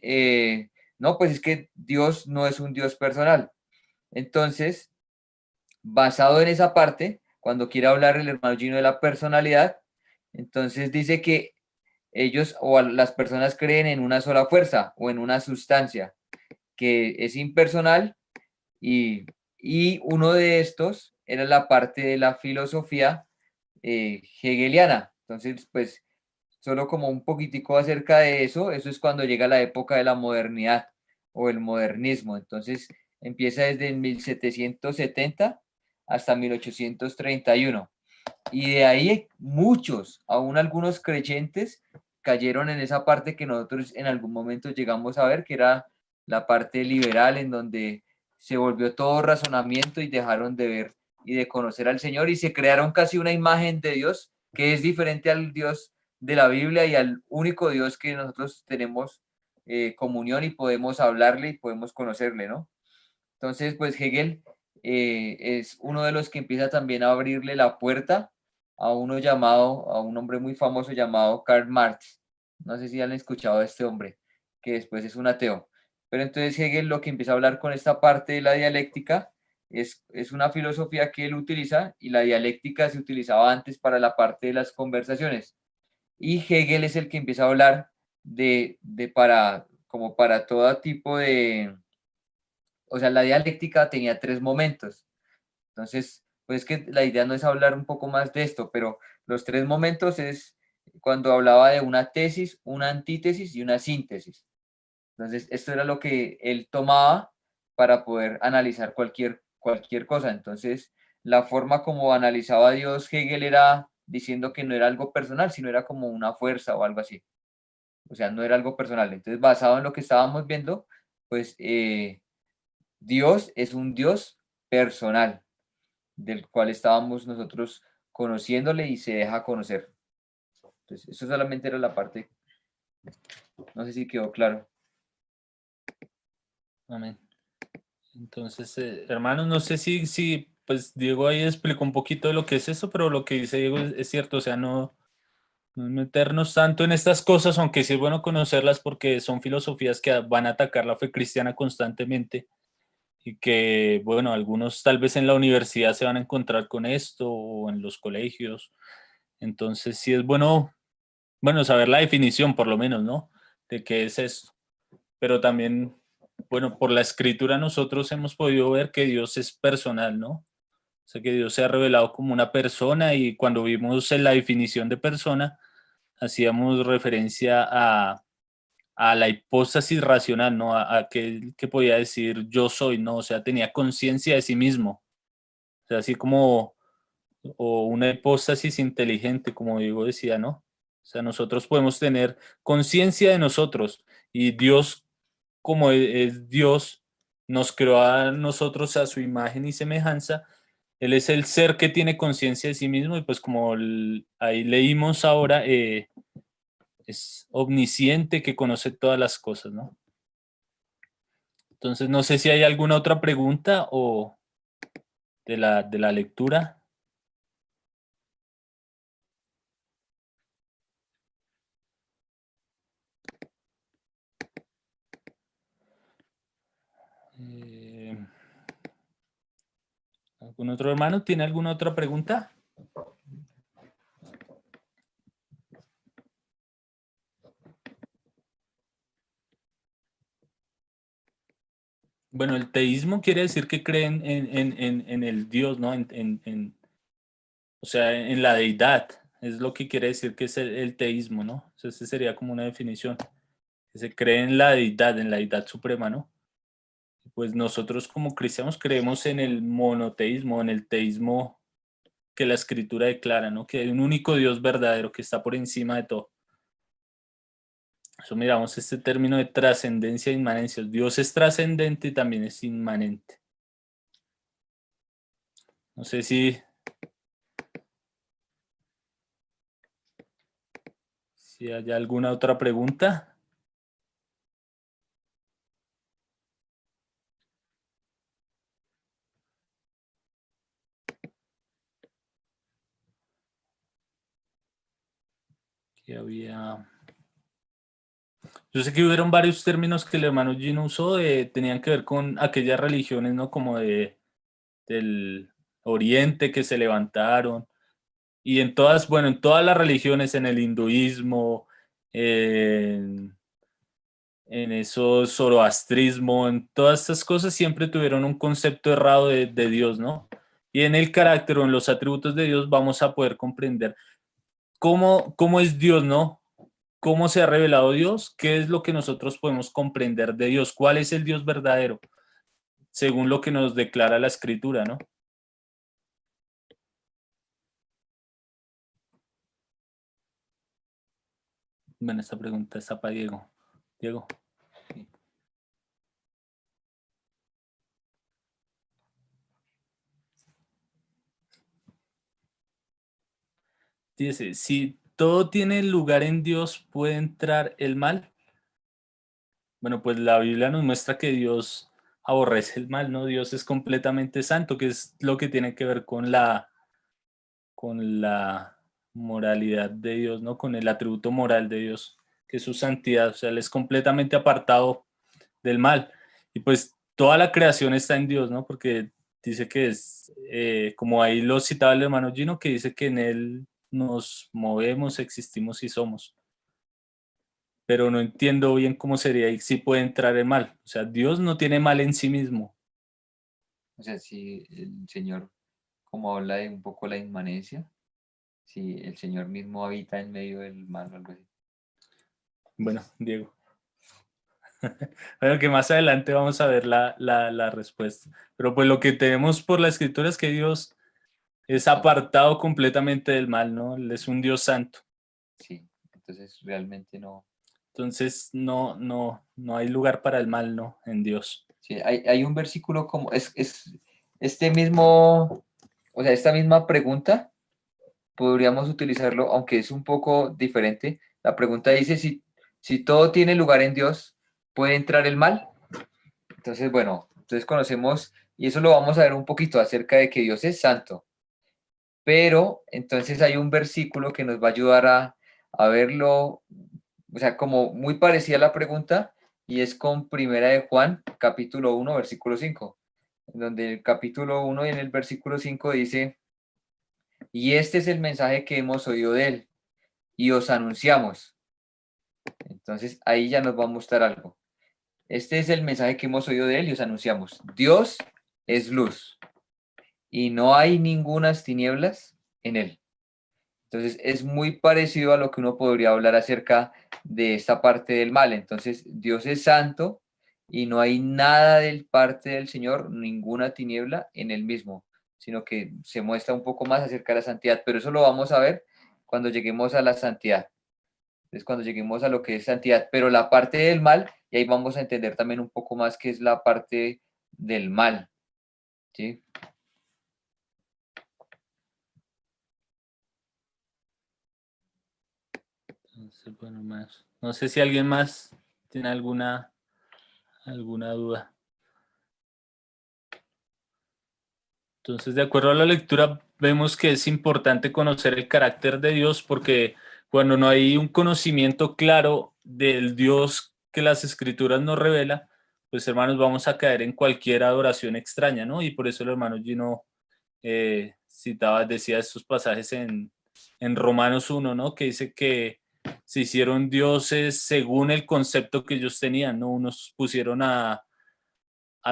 no, pues es que Dios no es un Dios personal. Entonces, basado en esa parte, cuando quiere hablar el hermano Gino de la personalidad, entonces dice que ellos o las personas creen en una sola fuerza o en una sustancia que es impersonal, y, y uno de estos era la parte de la filosofía hegeliana. Entonces, pues, solo como un poquitico acerca de eso es cuando llega la época de la modernidad o el modernismo. Entonces, empieza desde 1770 hasta 1831. Y de ahí muchos, aún algunos creyentes, cayeron en esa parte que nosotros en algún momento llegamos a ver, que era la parte liberal, en donde se volvió todo razonamiento y dejaron de ver y de conocer al Señor y se crearon casi una imagen de Dios que es diferente al Dios de la Biblia y al único Dios que nosotros tenemos comunión y podemos hablarle y podemos conocerle, ¿no? Entonces, pues Hegel es uno de los que empieza también a abrirle la puerta a a un hombre muy famoso llamado Karl Marx. No sé si han escuchado de este hombre, que después es un ateo. Pero entonces Hegel lo que empieza a hablar con esta parte de la dialéctica es una filosofía que él utiliza, y la dialéctica se utilizaba antes para la parte de las conversaciones. Y Hegel es el que empieza a hablar como para todo tipo de, o sea, la dialéctica tenía tres momentos. Entonces, pues que la idea no es hablar un poco más de esto, pero los tres momentos es cuando hablaba de una tesis, una antítesis y una síntesis. Entonces, esto era lo que él tomaba para poder analizar cualquier cosa. Entonces, la forma como analizaba a Dios Hegel era diciendo que no era algo personal, sino era como una fuerza o algo así. O sea, no era algo personal. Entonces, basado en lo que estábamos viendo, pues Dios es un Dios personal, del cual estábamos nosotros conociéndole y se deja conocer. Entonces, eso solamente era la parte, no sé si quedó claro. Amén. Entonces, hermanos, no sé si, pues Diego ahí explicó un poquito de lo que es eso, pero lo que dice Diego es cierto, o sea, no meternos tanto en estas cosas, aunque sí es bueno conocerlas porque son filosofías que van a atacar la fe cristiana constantemente y que, bueno, algunos tal vez en la universidad se van a encontrar con esto o en los colegios. Entonces, sí es bueno, saber la definición por lo menos, ¿no? De qué es esto. Pero también, bueno, por la escritura nosotros hemos podido ver que Dios es personal, ¿no? O sea, que Dios se ha revelado como una persona, y cuando vimos en la definición de persona, hacíamos referencia a la hipóstasis racional, ¿no? A que podía decir yo soy, ¿no? O sea, tenía conciencia de sí mismo. O sea, así como o una hipóstasis inteligente, como Diego decía, ¿no? O sea, nosotros podemos tener conciencia de nosotros, y Dios, como es Dios, nos creó a nosotros a su imagen y semejanza, Él es el ser que tiene conciencia de sí mismo y pues como ahí leímos ahora, es omnisciente, que conoce todas las cosas, ¿no? Entonces no sé si hay alguna otra pregunta o de la lectura. Eh, ¿Algún otro hermano tiene alguna otra pregunta? Bueno, el teísmo quiere decir que creen en el Dios, ¿no? O sea, en la deidad. Es lo que quiere decir que es el teísmo, ¿no? O sea, esa sería como una definición. Que se cree en la deidad suprema, ¿no? Pues nosotros como cristianos creemos en el monoteísmo, en el teísmo que la escritura declara, ¿no? Que hay un único Dios verdadero que está por encima de todo. Eso miramos este término de trascendencia e inmanencia. Dios es trascendente y también es inmanente. No sé si hay alguna otra pregunta. Que había... Yo sé que hubieron varios términos que el hermano Gino usó, tenían que ver con aquellas religiones, ¿no? Como del Oriente que se levantaron. Y en todas, bueno, en todas las religiones, en el hinduismo, en eso zoroastrismo, en todas estas cosas siempre tuvieron un concepto errado de Dios, ¿no? Y en el carácter o en los atributos de Dios vamos a poder comprender cómo es Dios, ¿no? ¿Cómo se ha revelado Dios? ¿Qué es lo que nosotros podemos comprender de Dios? ¿Cuál es el Dios verdadero? Según lo que nos declara la Escritura, ¿no? Bueno, esta pregunta está para Diego. Diego. Sí. Dice, si todo tiene lugar en Dios, ¿puede entrar el mal? Bueno, pues la Biblia nos muestra que Dios aborrece el mal, ¿no? Dios es completamente santo, que es lo que tiene que ver con la moralidad de Dios, ¿no? Con el atributo moral de Dios, que es su santidad. O sea, Él es completamente apartado del mal. Y pues toda la creación está en Dios, ¿no? Porque dice que es, como ahí lo citaba el hermano Gino, que dice que en Él nos movemos, existimos y somos. Pero no entiendo bien cómo sería y si puede entrar el mal. O sea, Dios no tiene mal en sí mismo. O sea, si el Señor, como habla de un poco la inmanencia, si el Señor mismo habita en medio del mal o algo así. Bueno, Diego. Bueno, que más adelante vamos a ver la respuesta. Pero pues lo que tenemos por la escritura es que Dios es Santo. apartado completamente del mal, ¿no? Él es un Dios santo. Sí, entonces realmente no. Entonces no hay lugar para el mal, ¿no? En Dios. Sí, hay un versículo como, es este mismo, o sea, esta misma pregunta, podríamos utilizarlo, aunque es un poco diferente. La pregunta dice, si todo tiene lugar en Dios, ¿puede entrar el mal? Entonces, bueno, entonces conocemos, y eso lo vamos a ver un poquito acerca de que Dios es santo. Pero entonces hay un versículo que nos va a ayudar a verlo, o sea, como muy parecida a la pregunta, y es con Primera de Juan, capítulo 1 versículo 5 en donde el capítulo 1 y en el versículo 5 dice, y este es el mensaje que hemos oído de él, y os anunciamos. Entonces ahí ya nos va a mostrar algo. Este es el mensaje que hemos oído de él y os anunciamos. Dios es luz, y no hay ningunas tinieblas en él. Entonces es muy parecido a lo que uno podría hablar acerca de esta parte del mal. Entonces Dios es santo y no hay nada del parte del Señor, ninguna tiniebla en él mismo, sino que se muestra un poco más acerca de la santidad. Pero eso lo vamos a ver cuando lleguemos a la santidad. Es cuando lleguemos a lo que es santidad. Pero la parte del mal, y ahí vamos a entender también un poco más qué es la parte del mal. ¿Sí? bueno, más. No sé si alguien más tiene alguna duda. Entonces, de acuerdo a la lectura, vemos que es importante conocer el carácter de Dios porque cuando no hay un conocimiento claro del Dios que las Escrituras nos revela, pues hermanos, vamos a caer en cualquier adoración extraña, ¿no? Y por eso el hermano Gino decía estos pasajes en Romanos 1, ¿no? Que dice que se hicieron dioses según el concepto que ellos tenían, ¿no? Unos pusieron a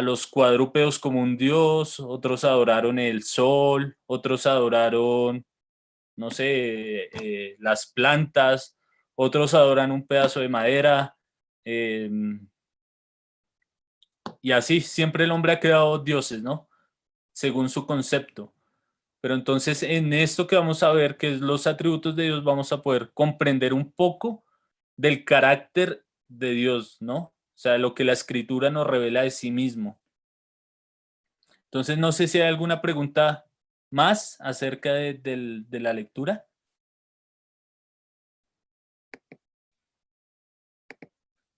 los cuadrúpedos como un dios, otros adoraron el sol, otros adoraron, no sé, las plantas, otros adoran un pedazo de madera, eh, y así siempre el hombre ha creado dioses, ¿no? Según su concepto. Pero entonces en esto que vamos a ver, que es los atributos de Dios, vamos a poder comprender un poco del carácter de Dios, ¿no? O sea, lo que la escritura nos revela de sí mismo. Entonces, no sé si hay alguna pregunta más acerca de la lectura.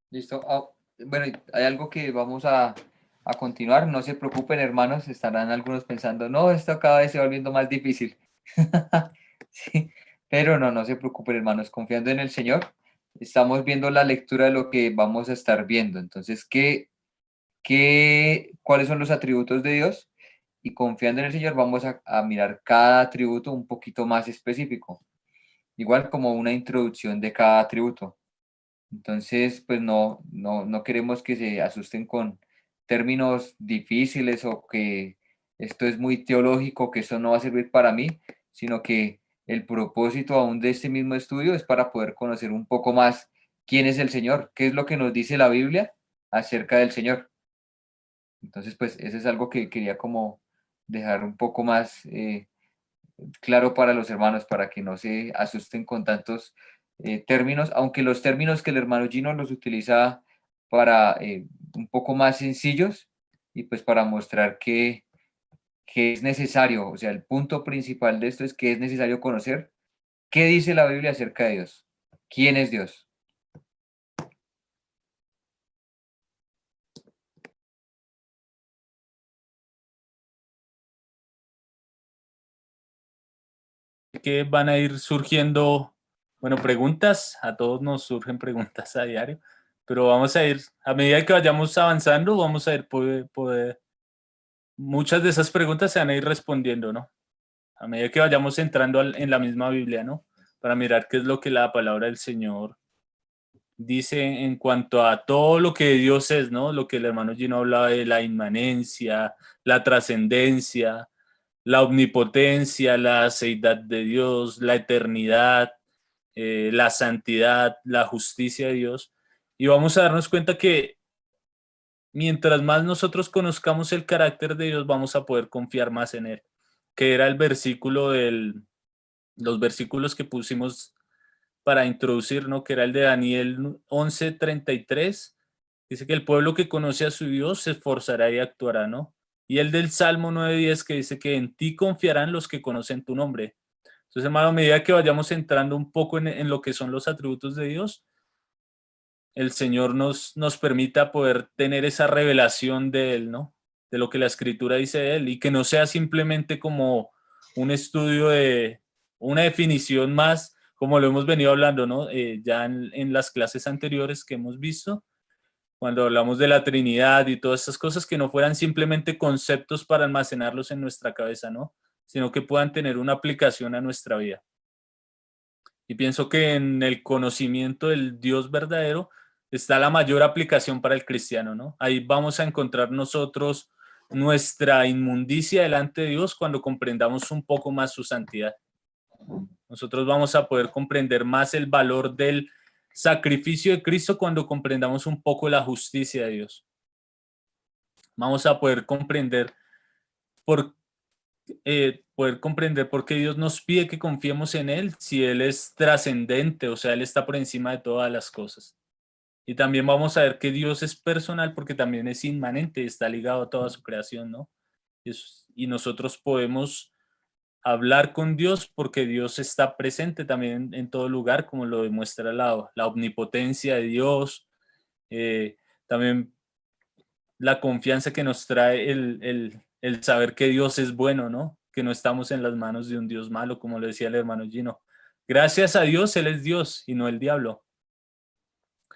Listo. Bueno, hay algo que vamos a continuar. No se preocupen, hermanos. Estarán algunos pensando, no, esto cada vez se va volviendo más difícil. Sí, pero no, no se preocupen, hermanos. Confiando en el Señor, estamos viendo la lectura de lo que vamos a estar viendo. Entonces, cuáles son los atributos de Dios? Y confiando en el Señor, vamos a mirar cada atributo un poquito más específico. Igual como una introducción de cada atributo. Entonces, pues no queremos que se asusten con términos difíciles o que esto es muy teológico, que esto no va a servir para mí, sino que el propósito aún de este mismo estudio es para poder conocer un poco más quién es el Señor, qué es lo que nos dice la Biblia acerca del Señor. Entonces, pues eso es algo que quería como dejar un poco más claro para los hermanos, para que no se asusten con tantos términos, aunque los términos que el hermano Gino los utiliza para un poco más sencillos y pues para mostrar que es necesario, o sea, el punto principal de esto es que es necesario conocer qué dice la Biblia acerca de Dios, quién es Dios. Que van a ir surgiendo, bueno, preguntas. A todos nos surgen preguntas a diario, pero vamos a ir, a medida que vayamos avanzando, vamos a ir muchas de esas preguntas se van a ir respondiendo, ¿no? A medida que vayamos entrando en la misma Biblia, ¿no? Para mirar qué es lo que la palabra del Señor dice en cuanto a todo lo que Dios es, ¿no? Lo que el hermano Gino hablaba de la inmanencia, la trascendencia, la omnipotencia, la seidad de Dios, la eternidad, la santidad, la justicia de Dios. Y vamos a darnos cuenta que mientras más nosotros conozcamos el carácter de Dios, vamos a poder confiar más en Él, que era el versículo los versículos que pusimos para introducir, ¿no? Que era el de Daniel 11:33. Dice que el pueblo que conoce a su Dios se esforzará y actuará, ¿no? Y el del Salmo 9:10 que dice que en ti confiarán los que conocen tu nombre. Entonces, hermano, a medida que vayamos entrando un poco en lo que son los atributos de Dios, el Señor nos permita poder tener esa revelación de Él, ¿no? De lo que la Escritura dice de Él y que no sea simplemente como un estudio de una definición más, como lo hemos venido hablando, ¿no? Ya en las clases anteriores que hemos visto, cuando hablamos de la Trinidad y todas esas cosas, que no fueran simplemente conceptos para almacenarlos en nuestra cabeza, ¿no? Sino que puedan tener una aplicación a nuestra vida. Y pienso que en el conocimiento del Dios verdadero está la mayor aplicación para el cristiano, ¿no? Ahí vamos a encontrar nosotros nuestra inmundicia delante de Dios cuando comprendamos un poco más su santidad. Nosotros vamos a poder comprender más el valor del sacrificio de Cristo cuando comprendamos un poco la justicia de Dios. Vamos a por, poder comprender por qué Dios nos pide que confiemos en Él si Él es trascendente, o sea, Él está por encima de todas las cosas. Y también vamos a ver que Dios es personal porque también es inmanente, está ligado a toda su creación, ¿no? Y nosotros podemos hablar con Dios, porque Dios está presente también en todo lugar, como lo demuestra la omnipotencia de Dios. También la confianza que nos trae el saber que Dios es bueno, ¿no? Que no estamos en las manos de un Dios malo, como lo decía el hermano Gino. Gracias a Dios, Él es Dios y no el diablo.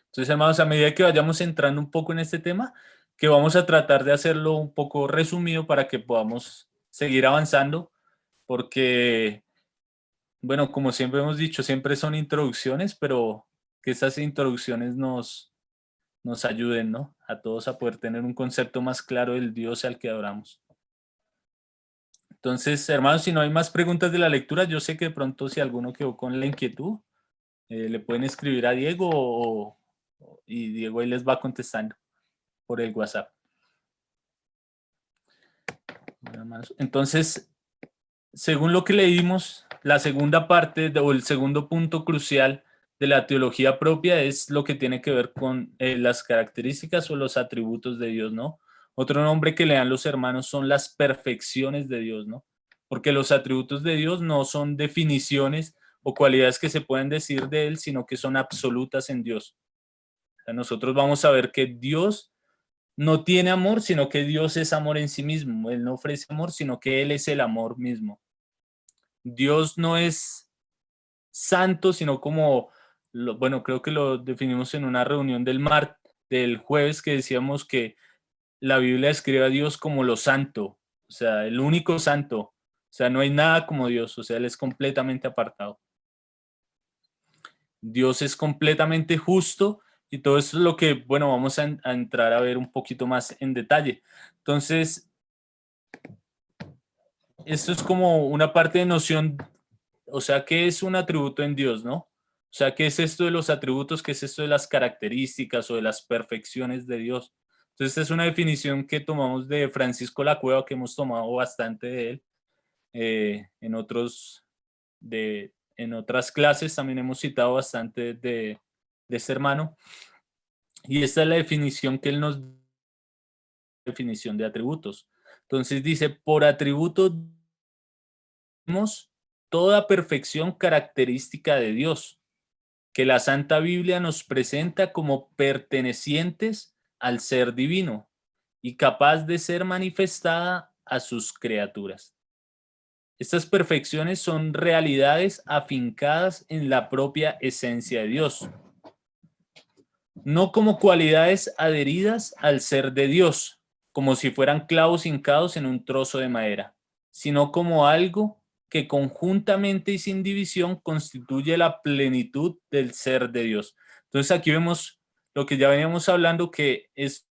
Entonces, hermanos, a medida que vayamos entrando un poco en este tema, que vamos a tratar de hacerlo un poco resumido para que podamos seguir avanzando, porque, bueno, como siempre hemos dicho, siempre son introducciones, pero que esas introducciones nos ayuden, ¿no? A todos a poder tener un concepto más claro del Dios al que adoramos. Entonces, hermanos, si no hay más preguntas de la lectura, yo sé que de pronto si alguno quedó con la inquietud, le pueden escribir a Diego y Diego ahí les va contestando por el WhatsApp. Bueno, hermanos, entonces, según lo que leímos, la segunda parte o el segundo punto crucial de la teología propia es lo que tiene que ver con las características o los atributos de Dios, ¿no? Otro nombre que le dan los hermanos son las perfecciones de Dios, ¿no? Porque los atributos de Dios no son definiciones o cualidades que se pueden decir de Él, sino que son absolutas en Dios. O sea, nosotros vamos a ver que Dios no tiene amor, sino que Dios es amor en sí mismo. Él no ofrece amor, sino que Él es el amor mismo. Dios no es santo, sino como, bueno, creo que lo definimos en una reunión del jueves, que decíamos que la Biblia describe a Dios como lo santo, o sea, el único santo. O sea, no hay nada como Dios, o sea, Él es completamente apartado. Dios es completamente justo y todo eso es lo que, bueno, vamos a entrar a ver un poquito más en detalle. Entonces, esto es como una parte de noción, o sea, ¿qué es un atributo en Dios, no? O sea, ¿qué es esto de los atributos? ¿Qué es esto de las características o de las perfecciones de Dios? Entonces, esta es una definición que tomamos de Francisco La Cueva, que hemos tomado bastante de él. En en otras clases también hemos citado bastante de este hermano. Y esta es la definición que él nos da, definición de atributos. Entonces dice, por atributo vemos toda perfección característica de Dios, que la Santa Biblia nos presenta como pertenecientes al ser divino y capaz de ser manifestada a sus criaturas. Estas perfecciones son realidades afincadas en la propia esencia de Dios, no como cualidades adheridas al ser de Dios, como si fueran clavos hincados en un trozo de madera, sino como algo que conjuntamente y sin división constituye la plenitud del ser de Dios. Entonces aquí vemos lo que ya veníamos hablando, que es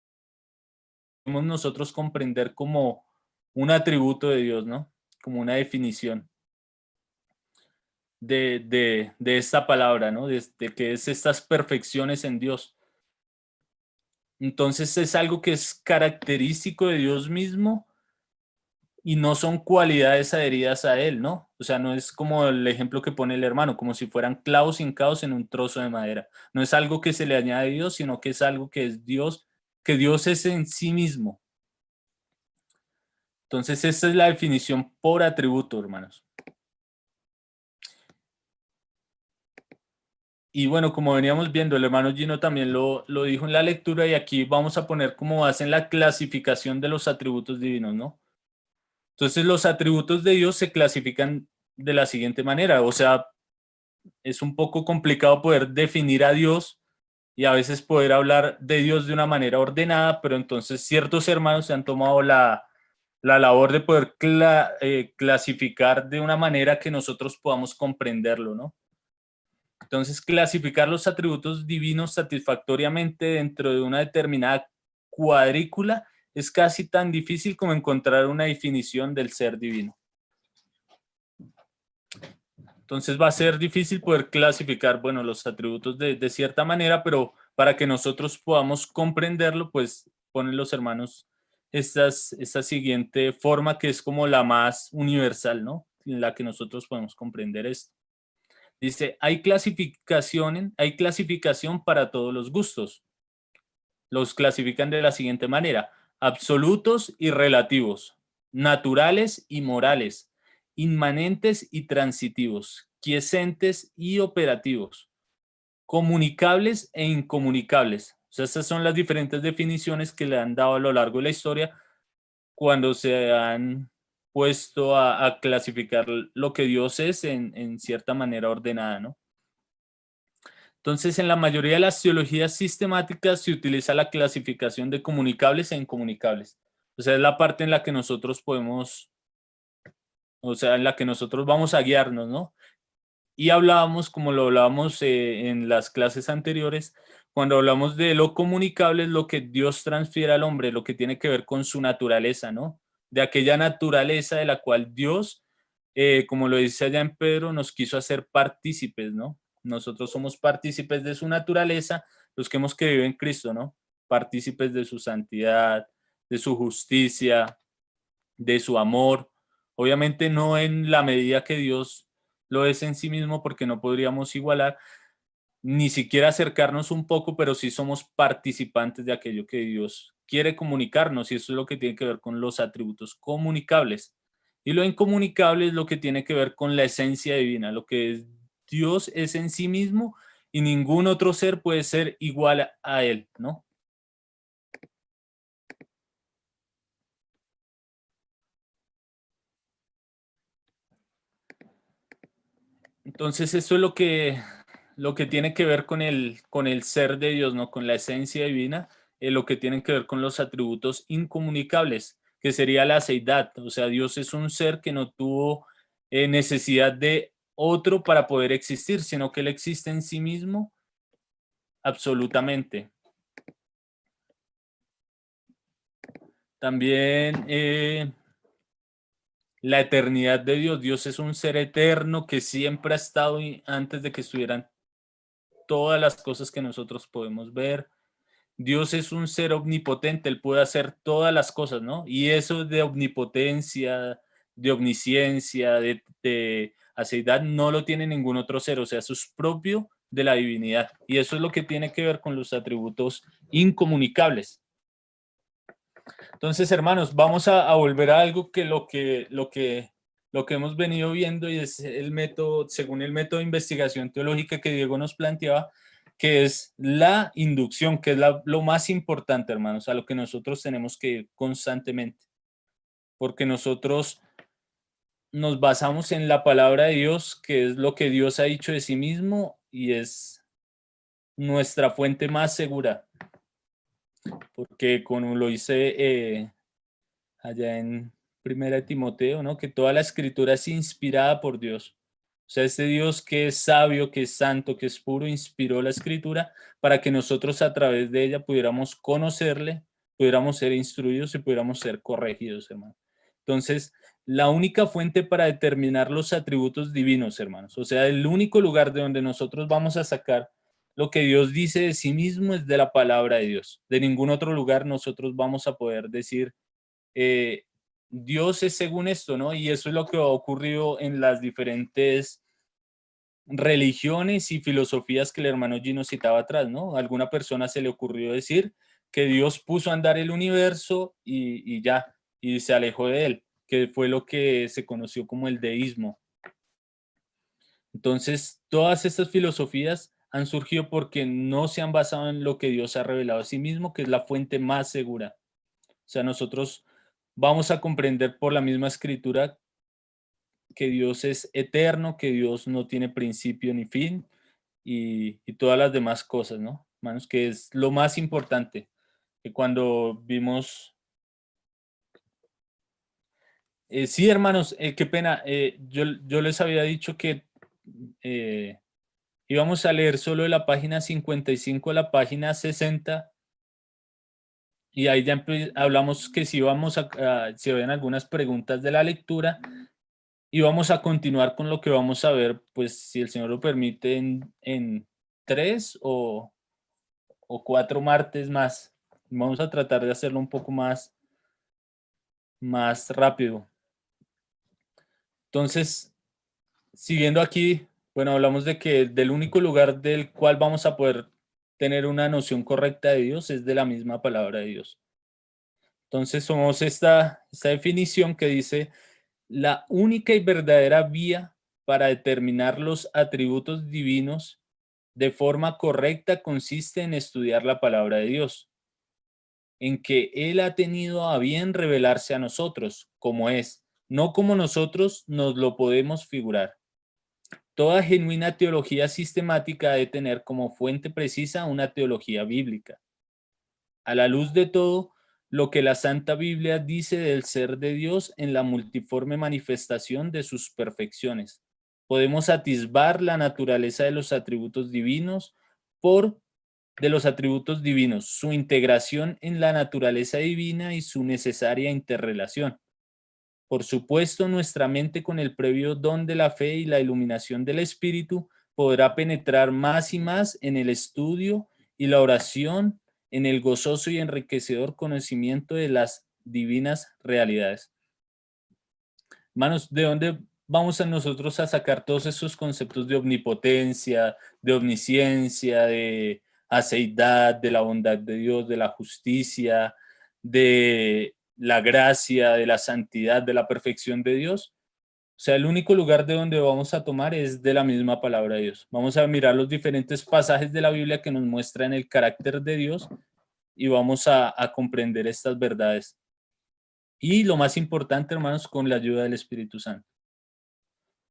podemos nosotros comprender como un atributo de Dios, ¿no? Como una definición de esta palabra, ¿no? De que es estas perfecciones en Dios. Entonces es algo que es característico de Dios mismo y no son cualidades adheridas a Él, ¿no? O sea, no es como el ejemplo que pone el hermano, como si fueran clavos hincados en un trozo de madera. No es algo que se le añade a Dios, sino que es algo que es Dios, que Dios es en sí mismo. Entonces esta es la definición por atributo, hermanos. Y bueno, como veníamos viendo, el hermano Gino también lo dijo en la lectura y aquí vamos a poner como base en la clasificación de los atributos divinos, ¿no? Entonces los atributos de Dios se clasifican de la siguiente manera, o sea, es un poco complicado poder definir a Dios y a veces poder hablar de Dios de una manera ordenada, pero entonces ciertos hermanos se han tomado la labor de poder clasificar de una manera que nosotros podamos comprenderlo, ¿no? Entonces, clasificar los atributos divinos satisfactoriamente dentro de una determinada cuadrícula es casi tan difícil como encontrar una definición del ser divino. Entonces va a ser difícil poder clasificar, bueno, los atributos de cierta manera, pero para que nosotros podamos comprenderlo, pues ponen los hermanos esta siguiente forma que es como la más universal, ¿no? En la que nosotros podemos comprender esto. Dice, hay clasificación para todos los gustos. Los clasifican de la siguiente manera: absolutos y relativos, naturales y morales, inmanentes y transitivos, quiescentes y operativos, comunicables e incomunicables. O sea, estas son las diferentes definiciones que le han dado a lo largo de la historia cuando se han puesto a clasificar lo que Dios es en cierta manera ordenada, ¿no? Entonces, en la mayoría de las teologías sistemáticas se utiliza la clasificación de comunicables e incomunicables. O sea, es la parte en la que nosotros podemos, o sea, en la que nosotros vamos a guiarnos, ¿no? Y hablábamos, como lo hablábamos en las clases anteriores, cuando hablamos de lo comunicable es lo que Dios transfiere al hombre, lo que tiene que ver con su naturaleza, ¿no? De aquella naturaleza de la cual Dios, como lo dice allá en Pedro, nos quiso hacer partícipes, ¿no? Nosotros somos partícipes de su naturaleza, los que hemos creído en Cristo, ¿no? Partícipes de su santidad, de su justicia, de su amor. Obviamente no en la medida que Dios lo es en sí mismo, porque no podríamos igualar, ni siquiera acercarnos un poco, pero sí somos participantes de aquello que Dios quiere comunicarnos, y eso es lo que tiene que ver con los atributos comunicables. Y lo incomunicable es lo que tiene que ver con la esencia divina, lo que Dios es en sí mismo y ningún otro ser puede ser igual a él, ¿no? Entonces eso es lo que tiene que ver con el ser de Dios, ¿no? Con la esencia divina, lo que tiene que ver con los atributos incomunicables, que sería la seidad. O sea, Dios es un ser que no tuvo necesidad de otro para poder existir, sino que Él existe en sí mismo absolutamente. También la eternidad de Dios. Dios es un ser eterno que siempre ha estado antes de que estuvieran todas las cosas que nosotros podemos ver. Dios es un ser omnipotente, Él puede hacer todas las cosas, ¿no? Y eso de omnipotencia, de omnisciencia, de aceidad, no lo tiene ningún otro ser, o sea, eso es propio de la divinidad. Y eso es lo que tiene que ver con los atributos incomunicables. Entonces, hermanos, vamos a volver a algo que lo que hemos venido viendo, y es el método, según el método de investigación teológica que Diego nos planteaba, que es la inducción, que es lo más importante, hermanos, a lo que nosotros tenemos que ir constantemente, porque nosotros nos basamos en la palabra de Dios, que es lo que Dios ha dicho de sí mismo y es nuestra fuente más segura, porque como lo hice allá en Primera de Timoteo, ¿no? Que toda la escritura es inspirada por Dios. O sea, este Dios que es sabio, que es santo, que es puro, inspiró la escritura para que nosotros a través de ella pudiéramos conocerle, pudiéramos ser instruidos y pudiéramos ser corregidos, hermano. Entonces, la única fuente para determinar los atributos divinos, hermanos, o sea, el único lugar de donde nosotros vamos a sacar lo que Dios dice de sí mismo es de la palabra de Dios. De ningún otro lugar nosotros vamos a poder decir eh, Dios es según esto, ¿no? Y eso es lo que ha ocurrido en las diferentes religiones y filosofías que el hermano Gino citaba atrás, ¿no? A alguna persona se le ocurrió decir que Dios puso a andar el universo y ya, y se alejó de él, que fue lo que se conoció como el deísmo. Entonces, todas estas filosofías han surgido porque no se han basado en lo que Dios ha revelado a sí mismo, que es la fuente más segura. O sea, nosotros vamos a comprender por la misma escritura que Dios es eterno, que Dios no tiene principio ni fin y todas las demás cosas, ¿no? Hermanos, que es lo más importante, que cuando vimos... sí, hermanos, qué pena, yo les había dicho que eh, íbamos a leer solo de la página 55 a la página 60 y ahí ya hablamos que si íbamos si habían algunas preguntas de la lectura. Y vamos a continuar con lo que vamos a ver, pues si el Señor lo permite, en 3 o 4 martes más. Vamos a tratar de hacerlo un poco más rápido. Entonces, siguiendo aquí, bueno, hablamos de que del único lugar del cual vamos a poder tener una noción correcta de Dios es de la misma palabra de Dios. Entonces, somos esta definición que dice: La única y verdadera vía para determinar los atributos divinos de forma correcta consiste en estudiar la palabra de Dios, en que Él ha tenido a bien revelarse a nosotros, como es, no como nosotros nos lo podemos figurar. Toda genuina teología sistemática debe tener como fuente precisa una teología bíblica. A la luz de todo lo que la Santa Biblia dice del ser de Dios en la multiforme manifestación de sus perfecciones, podemos atisbar la naturaleza de los atributos divinos de los atributos divinos, su integración en la naturaleza divina y su necesaria interrelación. Por supuesto, nuestra mente con el previo don de la fe y la iluminación del Espíritu podrá penetrar más y más en el estudio y la oración, en el gozoso y enriquecedor conocimiento de las divinas realidades. Hermanos, ¿de dónde vamos a nosotros a sacar todos esos conceptos de omnipotencia, de omnisciencia, de aceidad, de la bondad de Dios, de la justicia, de la gracia, de la santidad, de la perfección de Dios? O sea, el único lugar de donde vamos a tomar es de la misma palabra de Dios. Vamos a mirar los diferentes pasajes de la Biblia que nos muestran el carácter de Dios y vamos a comprender estas verdades. Y lo más importante, hermanos, con la ayuda del Espíritu Santo.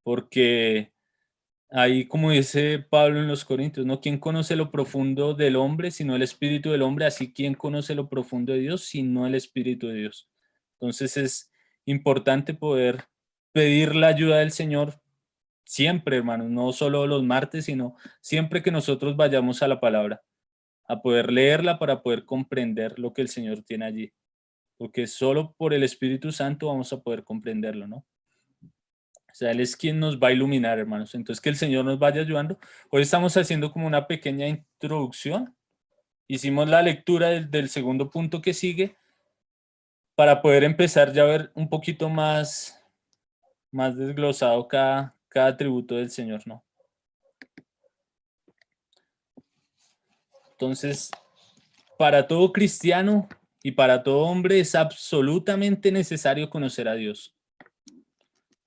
Porque ahí, como dice Pablo en los Corintios, ¿no? ¿Quién conoce lo profundo del hombre sino el Espíritu del hombre? Así, ¿quién conoce lo profundo de Dios sino el Espíritu de Dios? Entonces es importante poder pedir la ayuda del Señor siempre, hermanos, no solo los martes, sino siempre que nosotros vayamos a la palabra, a poder leerla para poder comprender lo que el Señor tiene allí. Porque solo por el Espíritu Santo vamos a poder comprenderlo, ¿no? O sea, Él es quien nos va a iluminar, hermanos. Entonces, que el Señor nos vaya ayudando. Hoy estamos haciendo como una pequeña introducción. Hicimos la lectura del segundo punto que sigue para poder empezar ya a ver un poquito más desglosado cada atributo del Señor, ¿no? Entonces, para todo cristiano y para todo hombre es absolutamente necesario conocer a Dios.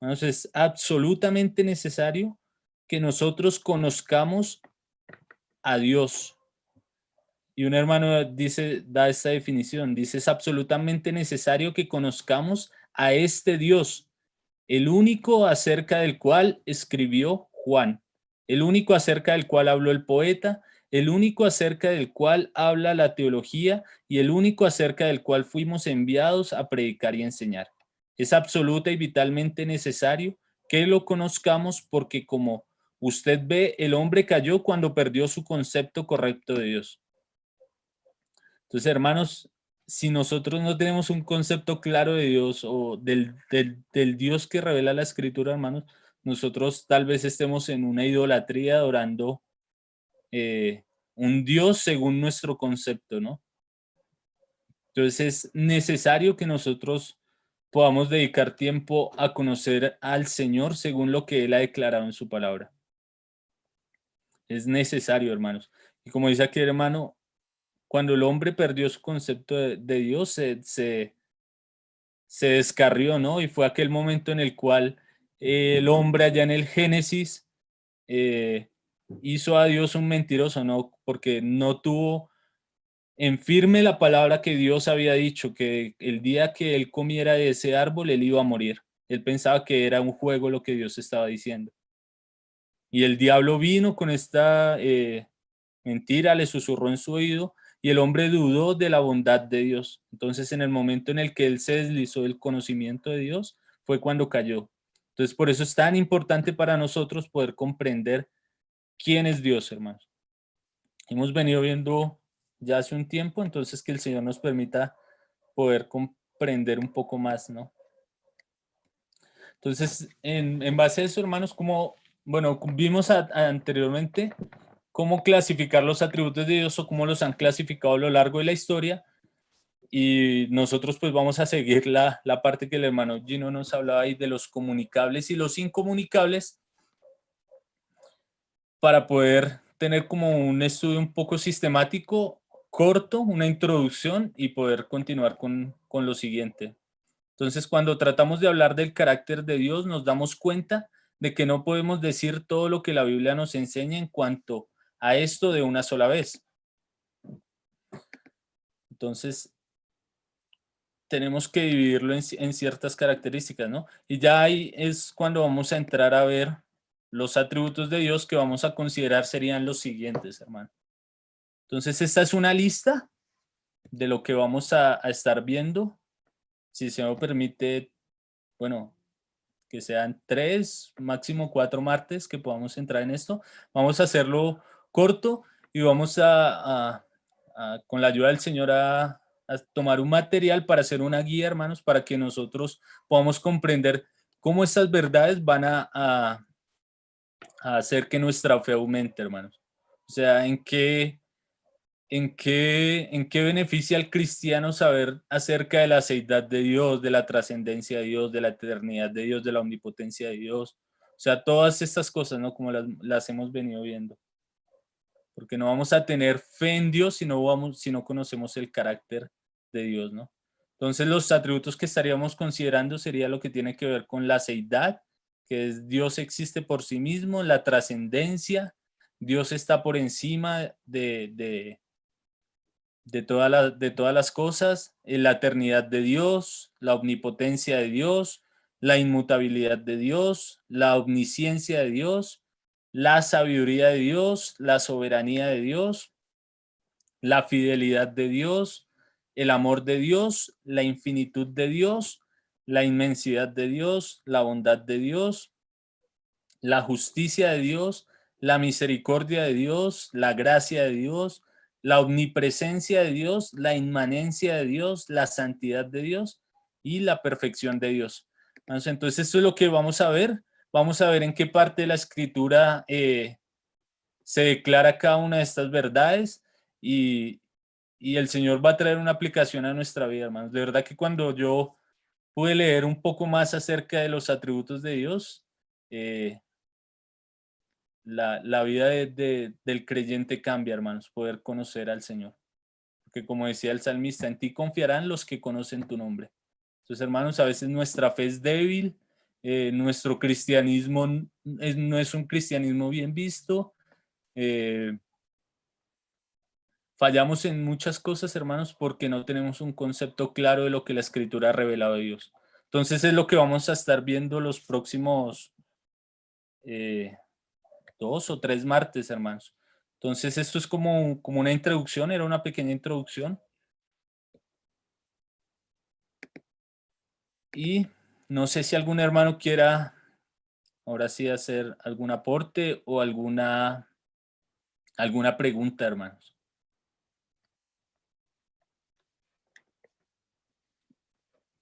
Entonces, es absolutamente necesario que nosotros conozcamos a Dios. Y un hermano da esta definición, dice, es absolutamente necesario que conozcamos a este Dios, el único acerca del cual escribió Juan, el único acerca del cual habló el poeta, el único acerca del cual habla la teología y el único acerca del cual fuimos enviados a predicar y enseñar. Es absoluta y vitalmente necesario que lo conozcamos porque, como usted ve, el hombre cayó cuando perdió su concepto correcto de Dios. Entonces, hermanos, si nosotros no tenemos un concepto claro de Dios o del Dios que revela la Escritura, hermanos, nosotros tal vez estemos en una idolatría adorando un Dios según nuestro concepto, ¿no? Entonces es necesario que nosotros podamos dedicar tiempo a conocer al Señor según lo que Él ha declarado en su palabra. Es necesario, hermanos. Y como dice aquí, hermano, cuando el hombre perdió su concepto de Dios, se descarrió, ¿no? Y fue aquel momento en el cual el hombre allá en el Génesis eh, hizo a Dios un mentiroso, ¿no? Porque no tuvo en firme la palabra que Dios había dicho, que el día que él comiera de ese árbol, él iba a morir. Él pensaba que era un juego lo que Dios estaba diciendo. Y el diablo vino con esta mentira, le susurró en su oído y el hombre dudó de la bondad de Dios. Entonces, en el momento en el que él se deslizó del conocimiento de Dios, fue cuando cayó. Entonces, por eso es tan importante para nosotros poder comprender quién es Dios, hermanos. Hemos venido viendo ya hace un tiempo, entonces que el Señor nos permita poder comprender un poco más, ¿no? Entonces, en base a eso, hermanos, como, bueno, vimos anteriormente cómo clasificar los atributos de Dios o cómo los han clasificado a lo largo de la historia. Y nosotros pues vamos a seguir la parte que el hermano Gino nos hablaba ahí de los comunicables y los incomunicables para poder tener como un estudio un poco sistemático, corto, una introducción y poder continuar con lo siguiente. Entonces, cuando tratamos de hablar del carácter de Dios, nos damos cuenta de que no podemos decir todo lo que la Biblia nos enseña en cuanto a esto de una sola vez. Entonces, tenemos que dividirlo en ciertas características, ¿no? Y ya ahí es cuando vamos a entrar a ver los atributos de Dios que vamos a considerar serían los siguientes, hermano. Entonces, esta es una lista de lo que vamos a estar viendo. Si se me permite, bueno, que sean 3, máximo 4 martes que podamos entrar en esto. Vamos a hacerlo corto y vamos con la ayuda del Señor a tomar un material para hacer una guía, hermanos, para que nosotros podamos comprender cómo estas verdades van a hacer que nuestra fe aumente, hermanos. O sea, ¿en qué beneficia al cristiano saber acerca de la seidad de Dios, de la trascendencia de Dios, de la eternidad de Dios, de la omnipotencia de Dios? O sea, todas estas cosas, ¿no? Como las hemos venido viendo. Porque no vamos a tener fe en Dios si no conocemos el carácter de Dios, ¿no? Entonces, los atributos que estaríamos considerando sería lo que tiene que ver con la seidad, que es Dios existe por sí mismo, la trascendencia, Dios está por encima de todas las cosas, la eternidad de Dios, la omnipotencia de Dios, la inmutabilidad de Dios, la omnisciencia de Dios, la sabiduría de Dios, la soberanía de Dios, la fidelidad de Dios, el amor de Dios, la infinitud de Dios, la inmensidad de Dios, la bondad de Dios, la justicia de Dios, la misericordia de Dios, la gracia de Dios, la omnipresencia de Dios, la inmanencia de Dios, la santidad de Dios y la perfección de Dios. Entonces, esto es lo que vamos a ver. Vamos a ver en qué parte de la escritura se declara cada una de estas verdades y, y el Señor va a traer una aplicación a nuestra vida, hermanos. De verdad que cuando yo pude leer un poco más acerca de los atributos de Dios, la vida del creyente cambia, hermanos, poder conocer al Señor. Porque como decía el salmista, en ti confiarán los que conocen tu nombre. Entonces, hermanos, a veces nuestra fe es débil, nuestro cristianismo no es un cristianismo bien visto, fallamos en muchas cosas, hermanos, porque no tenemos un concepto claro de lo que la Escritura ha revelado de Dios. Entonces es lo que vamos a estar viendo los próximos 2 o 3 martes, hermanos. Entonces esto es como una introducción, era una pequeña introducción. Y no sé si algún hermano quiera ahora sí hacer algún aporte o alguna pregunta, hermanos.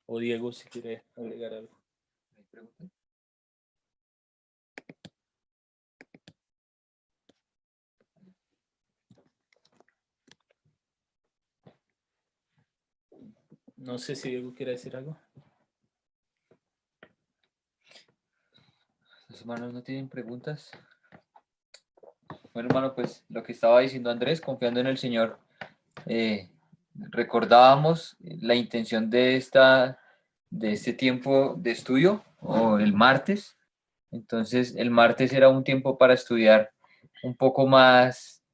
O Diego, si quiere agregar algo. No sé si Diego quiere decir algo. ¿Los hermanos no tienen preguntas? Bueno, hermano, pues lo que estaba diciendo Andrés, confiando en el Señor, recordábamos la intención de este tiempo de estudio, o el martes. Entonces, el martes era un tiempo para estudiar un poco más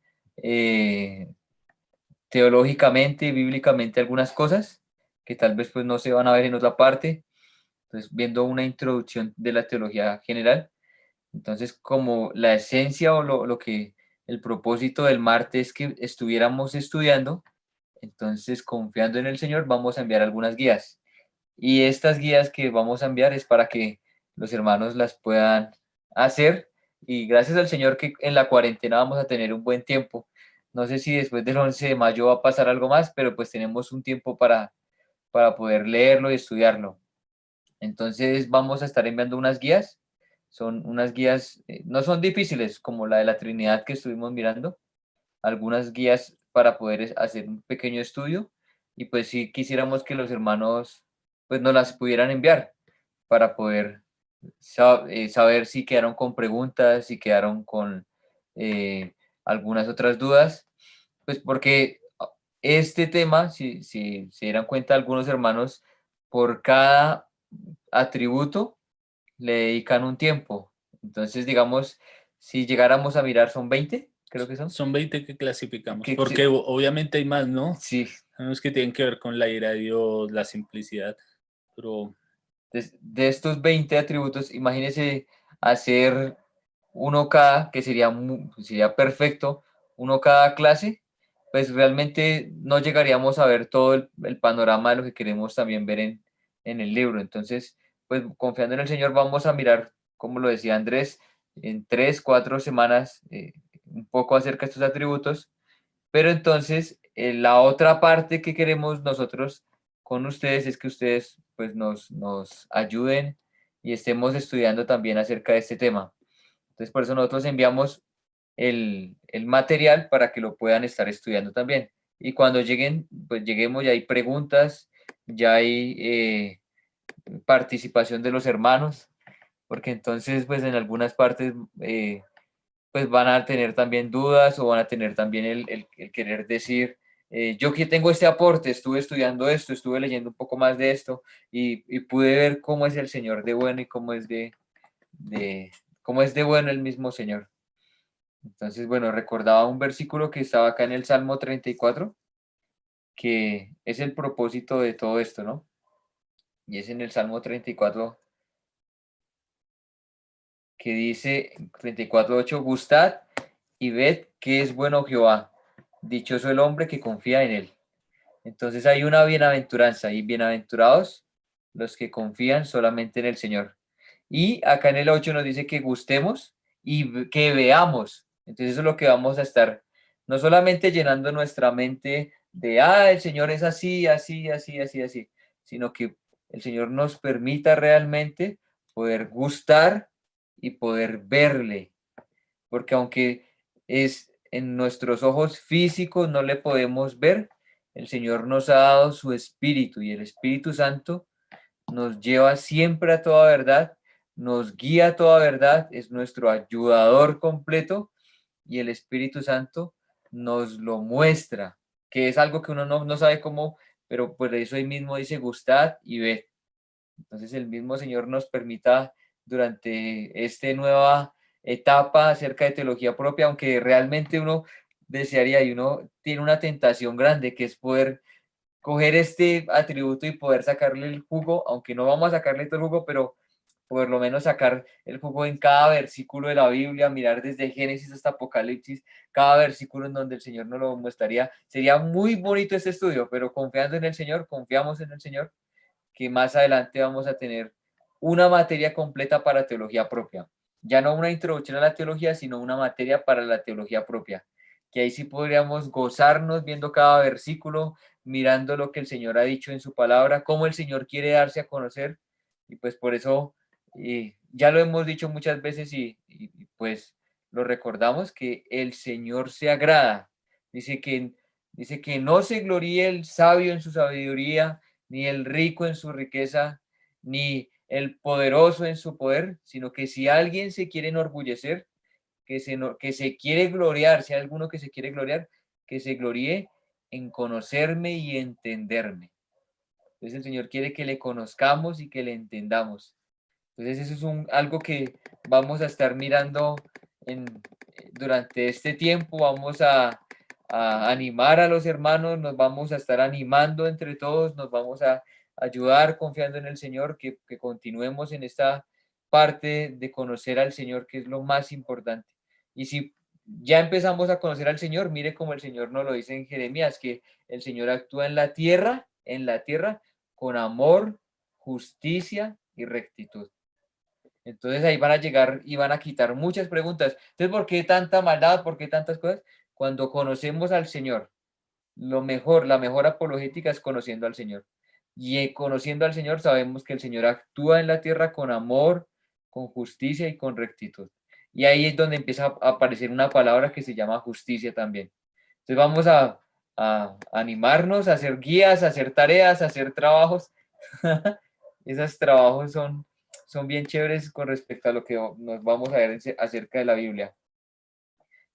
teológicamente, bíblicamente algunas cosas que tal vez pues no se van a ver en otra parte. Entonces, viendo una introducción de la teología general. Entonces, como la esencia o lo que el propósito del martes es que estuviéramos estudiando, entonces confiando en el Señor vamos a enviar algunas guías. Y estas guías que vamos a enviar es para que los hermanos las puedan hacer. Y gracias al Señor que en la cuarentena vamos a tener un buen tiempo. No sé si después del 11 de mayo va a pasar algo más, pero pues tenemos un tiempo para poder leerlo y estudiarlo. Entonces vamos a estar enviando unas guías. Son unas guías, no son difíciles como la de la Trinidad que estuvimos mirando, algunas guías para poder hacer un pequeño estudio y pues si quisiéramos que los hermanos pues nos las pudieran enviar para poder saber si quedaron con preguntas, si quedaron con algunas otras dudas, pues porque este tema, si se dieran cuenta algunos hermanos, por cada atributo le dedican un tiempo. Entonces, digamos, si llegáramos a mirar, son 20, creo que son. Son 20 que clasificamos, Que, porque obviamente hay más, ¿no? sí, Hay unos que tienen que ver con la ira de Dios, la simplicidad, pero de estos 20 atributos, imagínese hacer uno cada, que sería, sería perfecto, uno cada clase, pues realmente no llegaríamos a ver todo el panorama de lo que queremos también ver en el libro. Entonces, pues confiando en el Señor, vamos a mirar, como lo decía Andrés, en 3, 4 semanas, un poco acerca de estos atributos. Pero entonces, la otra parte que queremos nosotros con ustedes es que ustedes pues nos ayuden y estemos estudiando también acerca de este tema. Entonces, por eso nosotros enviamos el material para que lo puedan estar estudiando también. Y cuando lleguen, pues lleguemos, ya hay preguntas, ya hay participación de los hermanos, porque entonces, pues en algunas partes, pues van a tener también dudas o van a tener también el querer decir, yo que tengo este aporte, estuve estudiando esto, estuve leyendo un poco más de esto y pude ver cómo es el Señor de bueno y de cómo es de bueno el mismo Señor. Entonces, bueno, recordaba un versículo que estaba acá en el Salmo 34, que es el propósito de todo esto, ¿no? Y es en el Salmo 34 que dice 34:8, gustad y ved que es bueno Jehová, dichoso el hombre que confía en él. Entonces hay una bienaventuranza y bienaventurados los que confían solamente en el Señor. Y acá en el 8 nos dice que gustemos y que veamos. Entonces eso es lo que vamos a estar, no solamente llenando nuestra mente de, el Señor es así, así, así, así, así, sino que el Señor nos permita realmente poder gustar y poder verle. Porque aunque es en nuestros ojos físicos no le podemos ver, el Señor nos ha dado su Espíritu y el Espíritu Santo nos lleva siempre a toda verdad, nos guía a toda verdad, es nuestro ayudador completo y el Espíritu Santo nos lo muestra, que es algo que uno no sabe cómo, pero por eso ahí mismo dice gustad y ved. Entonces el mismo Señor nos permita durante esta nueva etapa acerca de teología propia, aunque realmente uno desearía y uno tiene una tentación grande que es poder coger este atributo y poder sacarle el jugo, aunque no vamos a sacarle todo el jugo, pero por lo menos sacar el jugo en cada versículo de la Biblia, mirar desde Génesis hasta Apocalipsis, cada versículo en donde el Señor nos lo mostraría. Sería muy bonito este estudio, pero confiando en el Señor, confiamos en el Señor, que más adelante vamos a tener una materia completa para teología propia. Ya no una introducción a la teología, sino una materia para la teología propia, que ahí sí podríamos gozarnos viendo cada versículo, mirando lo que el Señor ha dicho en su palabra, cómo el Señor quiere darse a conocer. Y pues por eso ya lo hemos dicho muchas veces y pues lo recordamos, que el Señor se agrada. Dice que no se gloríe el sabio en su sabiduría, ni el rico en su riqueza, ni el poderoso en su poder, sino que si alguien se quiere enorgullecer, que se quiere gloriar, si hay alguno que se quiere gloriar, que se gloríe en conocerme y entenderme. Entonces el Señor quiere que le conozcamos y que le entendamos. Entonces eso es algo que vamos a estar mirando durante este tiempo. Vamos a animar a los hermanos, nos vamos a estar animando entre todos, nos vamos a ayudar confiando en el Señor, que continuemos en esta parte de conocer al Señor, que es lo más importante. Y si ya empezamos a conocer al Señor, mire como el Señor nos lo dice en Jeremías, que el Señor actúa en la tierra, con amor, justicia y rectitud. Entonces ahí van a llegar y van a quitar muchas preguntas. Entonces, ¿por qué tanta maldad? ¿Por qué tantas cosas? Cuando conocemos al Señor, lo mejor, la mejor apologética es conociendo al Señor. Y conociendo al Señor sabemos que el Señor actúa en la tierra con amor, con justicia y con rectitud. Y ahí es donde empieza a aparecer una palabra que se llama justicia también. Entonces vamos a animarnos, a hacer guías, a hacer tareas, a hacer trabajos. Esos trabajos son bien chéveres con respecto a lo que nos vamos a ver acerca de la Biblia.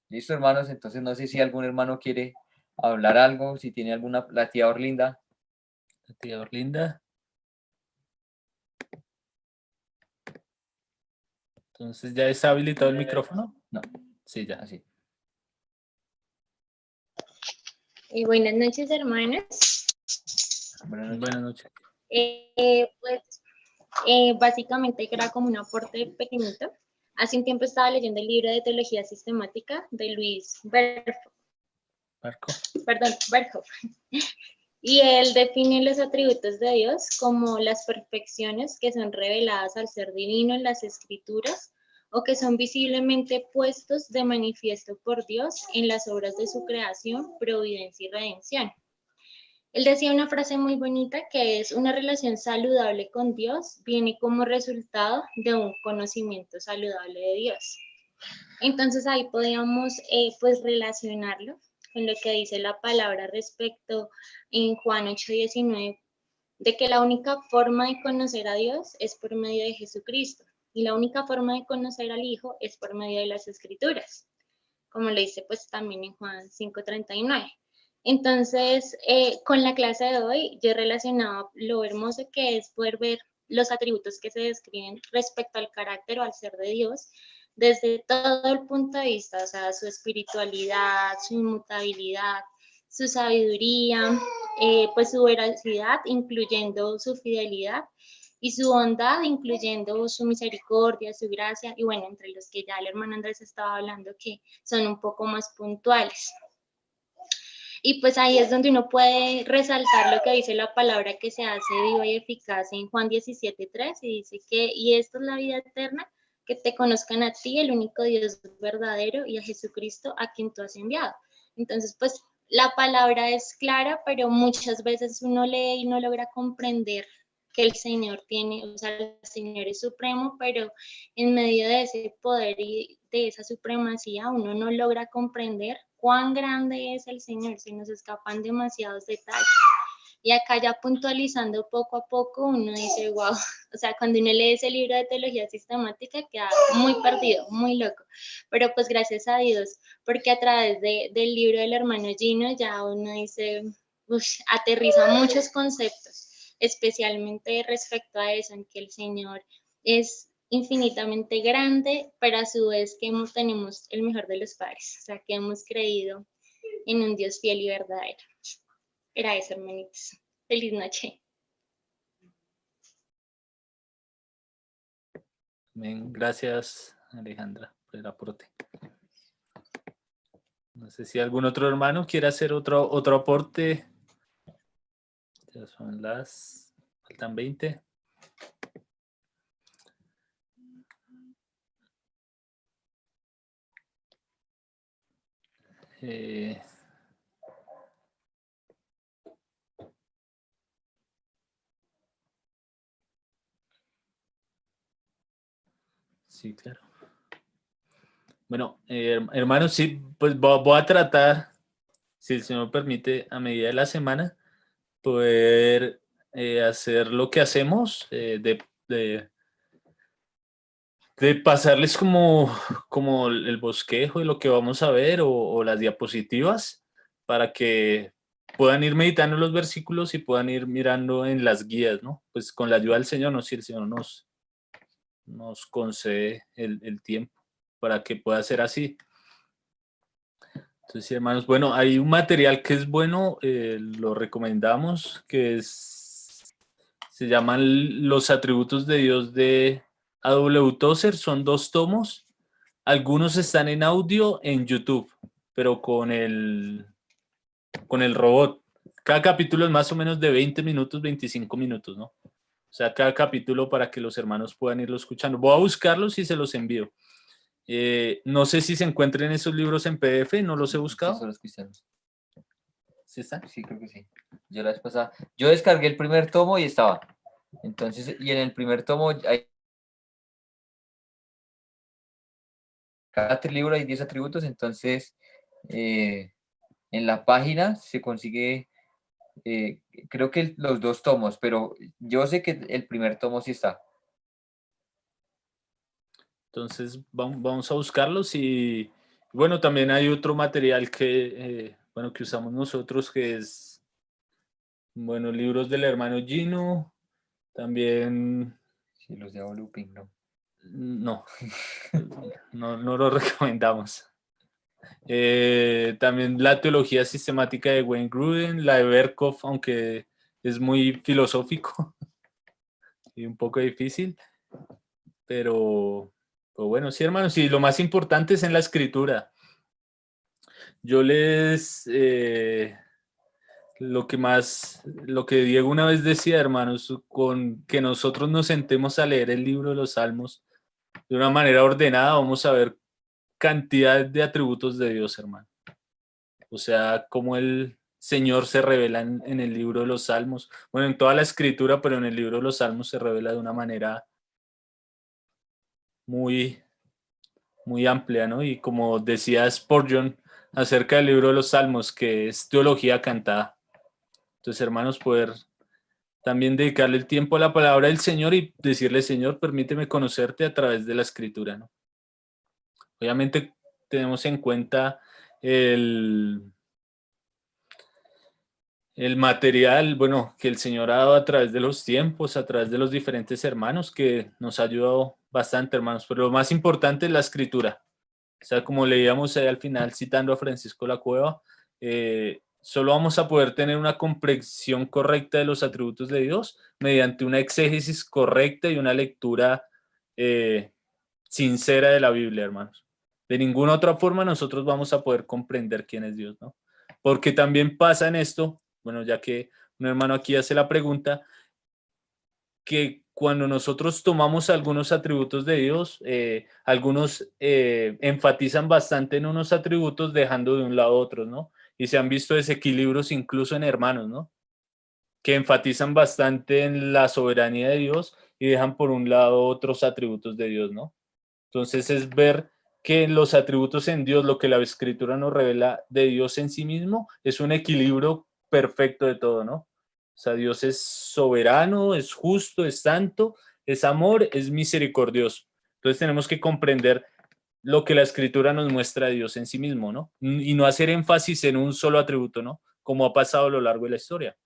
Listo, hermanos, entonces no sé si algún hermano quiere hablar algo, si tiene alguna, la tía Orlinda. la tía Orlinda. Entonces, ¿ya está habilitado el micrófono? No, Sí, ya. así. Buenas noches, hermanos. Buenas noches. Buenas noches. Básicamente era como un aporte pequeñito. Hace un tiempo estaba leyendo el libro de Teología Sistemática de Luis Marco. Berkhoff. Y él define los atributos de Dios como las perfecciones que son reveladas al ser divino en las Escrituras o que son visiblemente puestos de manifiesto por Dios en las obras de su creación, providencia y redención. Él decía una frase muy bonita que es: una relación saludable con Dios viene como resultado de un conocimiento saludable de Dios. Entonces ahí podíamos pues relacionarlo con lo que dice la palabra respecto en Juan 8:19, de que la única forma de conocer a Dios es por medio de Jesucristo y la única forma de conocer al Hijo es por medio de las Escrituras, como lo dice pues también en Juan 5:39. Entonces, con la clase de hoy, yo relacionaba lo hermoso que es poder ver los atributos que se describen respecto al carácter o al ser de Dios desde todo el punto de vista, o sea, su espiritualidad, su inmutabilidad, su sabiduría, pues su veracidad, incluyendo su fidelidad, y su bondad, incluyendo su misericordia, su gracia, y bueno, entre los que ya el hermano Andrés estaba hablando, que son un poco más puntuales. Y pues ahí es donde uno puede resaltar lo que dice la palabra que se hace viva y eficaz en Juan 17:3, y dice que, y esto es la vida eterna, que te conozcan a ti, el único Dios verdadero, y a Jesucristo, a quien tú has enviado. Entonces, pues la palabra es clara, pero muchas veces uno lee y no logra comprender que el Señor tiene, o sea, el Señor es supremo, pero en medio de ese poder y de esa supremacía uno no logra comprender cuán grande es el Señor, se nos escapan demasiados detalles. Y acá ya puntualizando poco a poco, uno dice, wow, o sea, cuando uno lee ese libro de teología sistemática queda muy perdido, muy loco. Pero pues gracias a Dios, porque a través del libro del hermano Gino ya uno dice, aterriza muchos conceptos, especialmente respecto a eso, en que el Señor es infinitamente grande, pero a su vez que tenemos el mejor de los padres, o sea, que hemos creído en un Dios fiel y verdadero. Era eso, hermanitos. Feliz noche. Bien, gracias, Alejandra, por el aporte. No sé si algún otro hermano quiere hacer otro aporte. Ya son faltan 20. Sí, claro. Bueno, hermanos, sí, pues voy a tratar, si el Señor permite, a medida de la semana, poder hacer lo que hacemos, de pasarles como el bosquejo de lo que vamos a ver o las diapositivas para que puedan ir meditando los versículos y puedan ir mirando en las guías, ¿no? Pues con la ayuda del Señor, ¿no? Si el Señor nos concede el tiempo para que pueda ser así. Entonces, sí, hermanos, bueno, hay un material que es bueno, lo recomendamos, se llaman Los Atributos de Dios de A.W. Tozer, son 2 tomos. Algunos están en audio en YouTube, pero con el robot. Cada capítulo es más o menos de 20 minutos, 25 minutos, ¿no? O sea, cada capítulo para que los hermanos puedan irlo escuchando. Voy a buscarlos y se los envío. No sé si se encuentran esos libros en PDF, no los he buscado. Sí, son los cristianos. ¿Sí están? Sí, creo que sí. Yo la vez pasada, yo descargué el primer tomo y estaba. Entonces, y en el primer tomo hay cada libro hay 10 atributos, entonces en la página se consigue, creo que los 2 tomos, pero yo sé que el primer tomo sí está. Entonces vamos a buscarlos y bueno, también hay otro material que usamos nosotros que es, bueno, libros del hermano Gino, también Sí, los de Looping, ¿no? No, no lo recomendamos. También la teología sistemática de Wayne Grudem, la de Berkhoff, aunque es muy filosófico y un poco difícil, pero bueno, sí, hermanos, y lo más importante es en la escritura. Yo lo que Diego una vez decía, hermanos, con que nosotros nos sentemos a leer el libro de los Salmos de una manera ordenada, vamos a ver cantidad de atributos de Dios, hermano. O sea, cómo el Señor se revela en el libro de los Salmos. Bueno, en toda la escritura, pero en el libro de los Salmos se revela de una manera muy, muy amplia, ¿no? Y como decía Spurgeon acerca del libro de los Salmos, que es teología cantada. Entonces, hermanos, poder también dedicarle el tiempo a la palabra del Señor y decirle, Señor, permíteme conocerte a través de la escritura, ¿no? Obviamente tenemos en cuenta el material, bueno, que el Señor ha dado a través de los tiempos, a través de los diferentes hermanos, que nos ha ayudado bastante, hermanos. Pero lo más importante es la escritura. O sea, como leíamos ahí al final, citando a Francisco La Cueva, solo vamos a poder tener una comprensión correcta de los atributos de Dios mediante una exégesis correcta y una lectura sincera de la Biblia, hermanos. De ninguna otra forma nosotros vamos a poder comprender quién es Dios, ¿no? Porque también pasa en esto, bueno, ya que un hermano aquí hace la pregunta, que cuando nosotros tomamos algunos atributos de Dios, algunos enfatizan bastante en unos atributos dejando de un lado otros, ¿no? Y se han visto desequilibrios incluso en hermanos, ¿no? Que enfatizan bastante en la soberanía de Dios y dejan por un lado otros atributos de Dios, ¿no? Entonces es ver que los atributos en Dios, lo que la Escritura nos revela de Dios en sí mismo, es un equilibrio perfecto de todo, ¿no? O sea, Dios es soberano, es justo, es santo, es amor, es misericordioso. Entonces tenemos que comprender lo que la Escritura nos muestra de Dios en sí mismo, ¿no? Y no hacer énfasis en un solo atributo, ¿no? Como ha pasado a lo largo de la historia.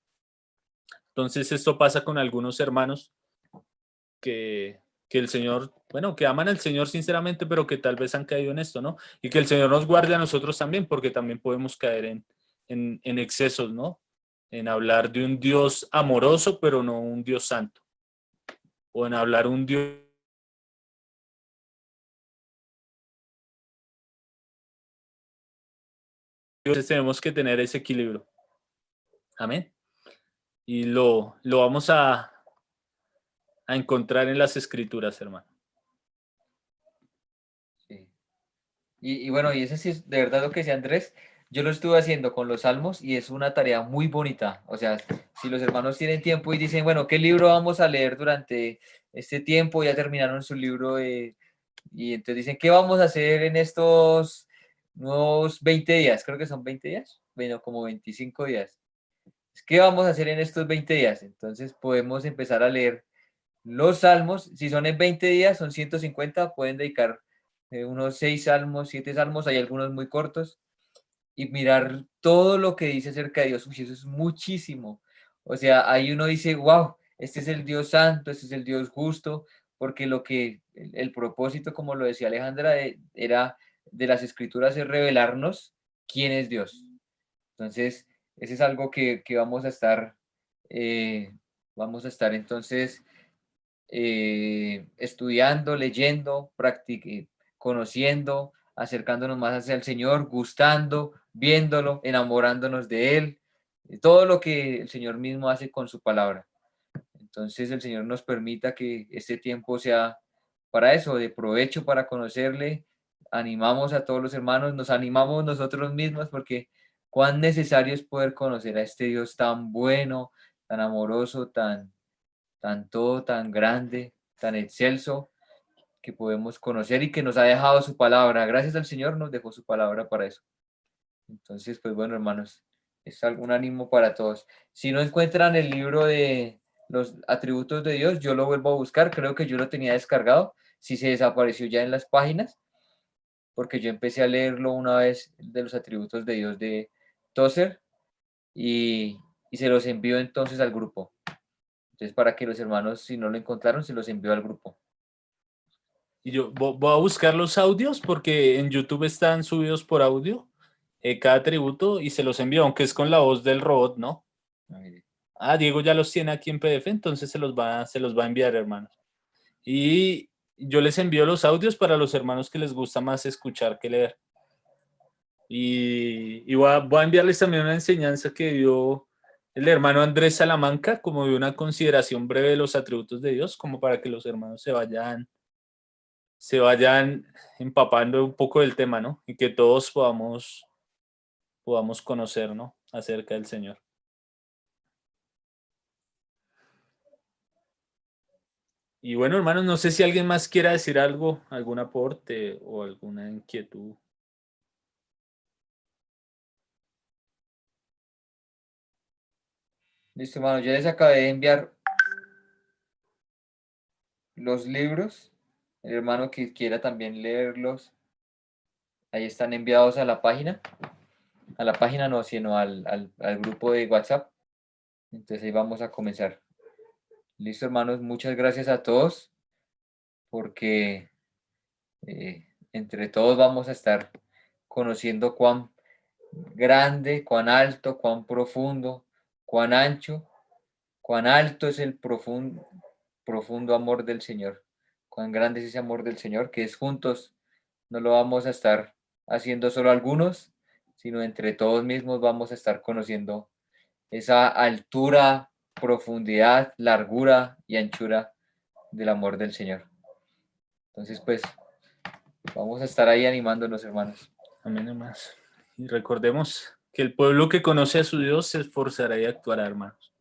Entonces esto pasa con algunos hermanos que, que el Señor, bueno, que aman al Señor sinceramente, pero que tal vez han caído en esto, ¿no? Y que el Señor nos guarde a nosotros también, porque también podemos caer en excesos, ¿no? En hablar de un Dios amoroso, pero no un Dios santo. O en hablar un Dios. Entonces tenemos que tener ese equilibrio. Amén. Y lo vamos a encontrar en las escrituras, hermano. Sí. Y bueno, y ese sí es de verdad lo que decía Andrés. Yo lo estuve haciendo con los salmos y es una tarea muy bonita. O sea, si los hermanos tienen tiempo y dicen, bueno, ¿qué libro vamos a leer durante este tiempo? Ya terminaron su libro y entonces dicen, ¿qué vamos a hacer en estos nuevos 20 días? Creo que son 20 días. Bueno, como 25 días. ¿Qué vamos a hacer en estos 20 días? Entonces podemos empezar a leer los salmos. Si son en 20 días, son 150. Pueden dedicar unos 6 salmos, 7 salmos. Hay algunos muy cortos y mirar todo lo que dice acerca de Dios. Uy, eso es muchísimo. O sea, ahí uno dice, wow, este es el Dios santo, este es el Dios justo, porque lo que el propósito, como lo decía Alejandra, era de las escrituras es revelarnos quién es Dios. Entonces, ese es algo que vamos a estar entonces estudiando, leyendo, conociendo, acercándonos más hacia el Señor, gustando, viéndolo, enamorándonos de Él, todo lo que el Señor mismo hace con su palabra. Entonces el Señor nos permita que este tiempo sea para eso, de provecho, para conocerle. Animamos a todos los hermanos, nos animamos nosotros mismos porque cuán necesario es poder conocer a este Dios tan bueno, tan amoroso, tan todo, tan grande, tan excelso, que podemos conocer y que nos ha dejado su palabra. Gracias al Señor nos dejó su palabra para eso. Entonces, pues bueno, hermanos, es algún ánimo para todos. Si no encuentran el libro de los atributos de Dios, yo lo vuelvo a buscar. Creo que yo lo tenía descargado. Si se desapareció ya en las páginas, porque yo empecé a leerlo una vez de los atributos de Dios de Tozer y se los envío entonces al grupo. Entonces, para que los hermanos, si no lo encontraron, se los envío al grupo. Y yo voy a buscar los audios porque en YouTube están subidos por audio cada tributo y se los envío, aunque es con la voz del robot, ¿no? Ah, Diego ya los tiene aquí en PDF, entonces se los va a enviar, hermanos. Y yo les envío los audios para los hermanos que les gusta más escuchar que leer. Y voy a enviarles también una enseñanza que dio el hermano Andrés Salamanca, como de una consideración breve de los atributos de Dios, como para que los hermanos se vayan empapando un poco del tema, ¿no? Y que todos podamos conocer, ¿no? Acerca del Señor. Y bueno, hermanos, no sé si alguien más quiera decir algo, algún aporte o alguna inquietud. Listo, hermano. Yo les acabé de enviar los libros. El hermano que quiera también leerlos, ahí están enviados a la página. A la página no, sino al grupo de WhatsApp. Entonces ahí vamos a comenzar. Listo, hermanos. Muchas gracias a todos porque entre todos vamos a estar conociendo cuán grande, cuán alto, cuán profundo, cuán ancho, cuán alto es el profundo amor del Señor, cuán grande es ese amor del Señor, que es juntos, no lo vamos a estar haciendo solo algunos, sino entre todos mismos vamos a estar conociendo esa altura, profundidad, largura y anchura del amor del Señor. Entonces, pues, vamos a estar ahí animándonos, hermanos. Amén, hermanos. Y recordemos que el pueblo que conoce a su Dios se esforzará y actuará, hermanos.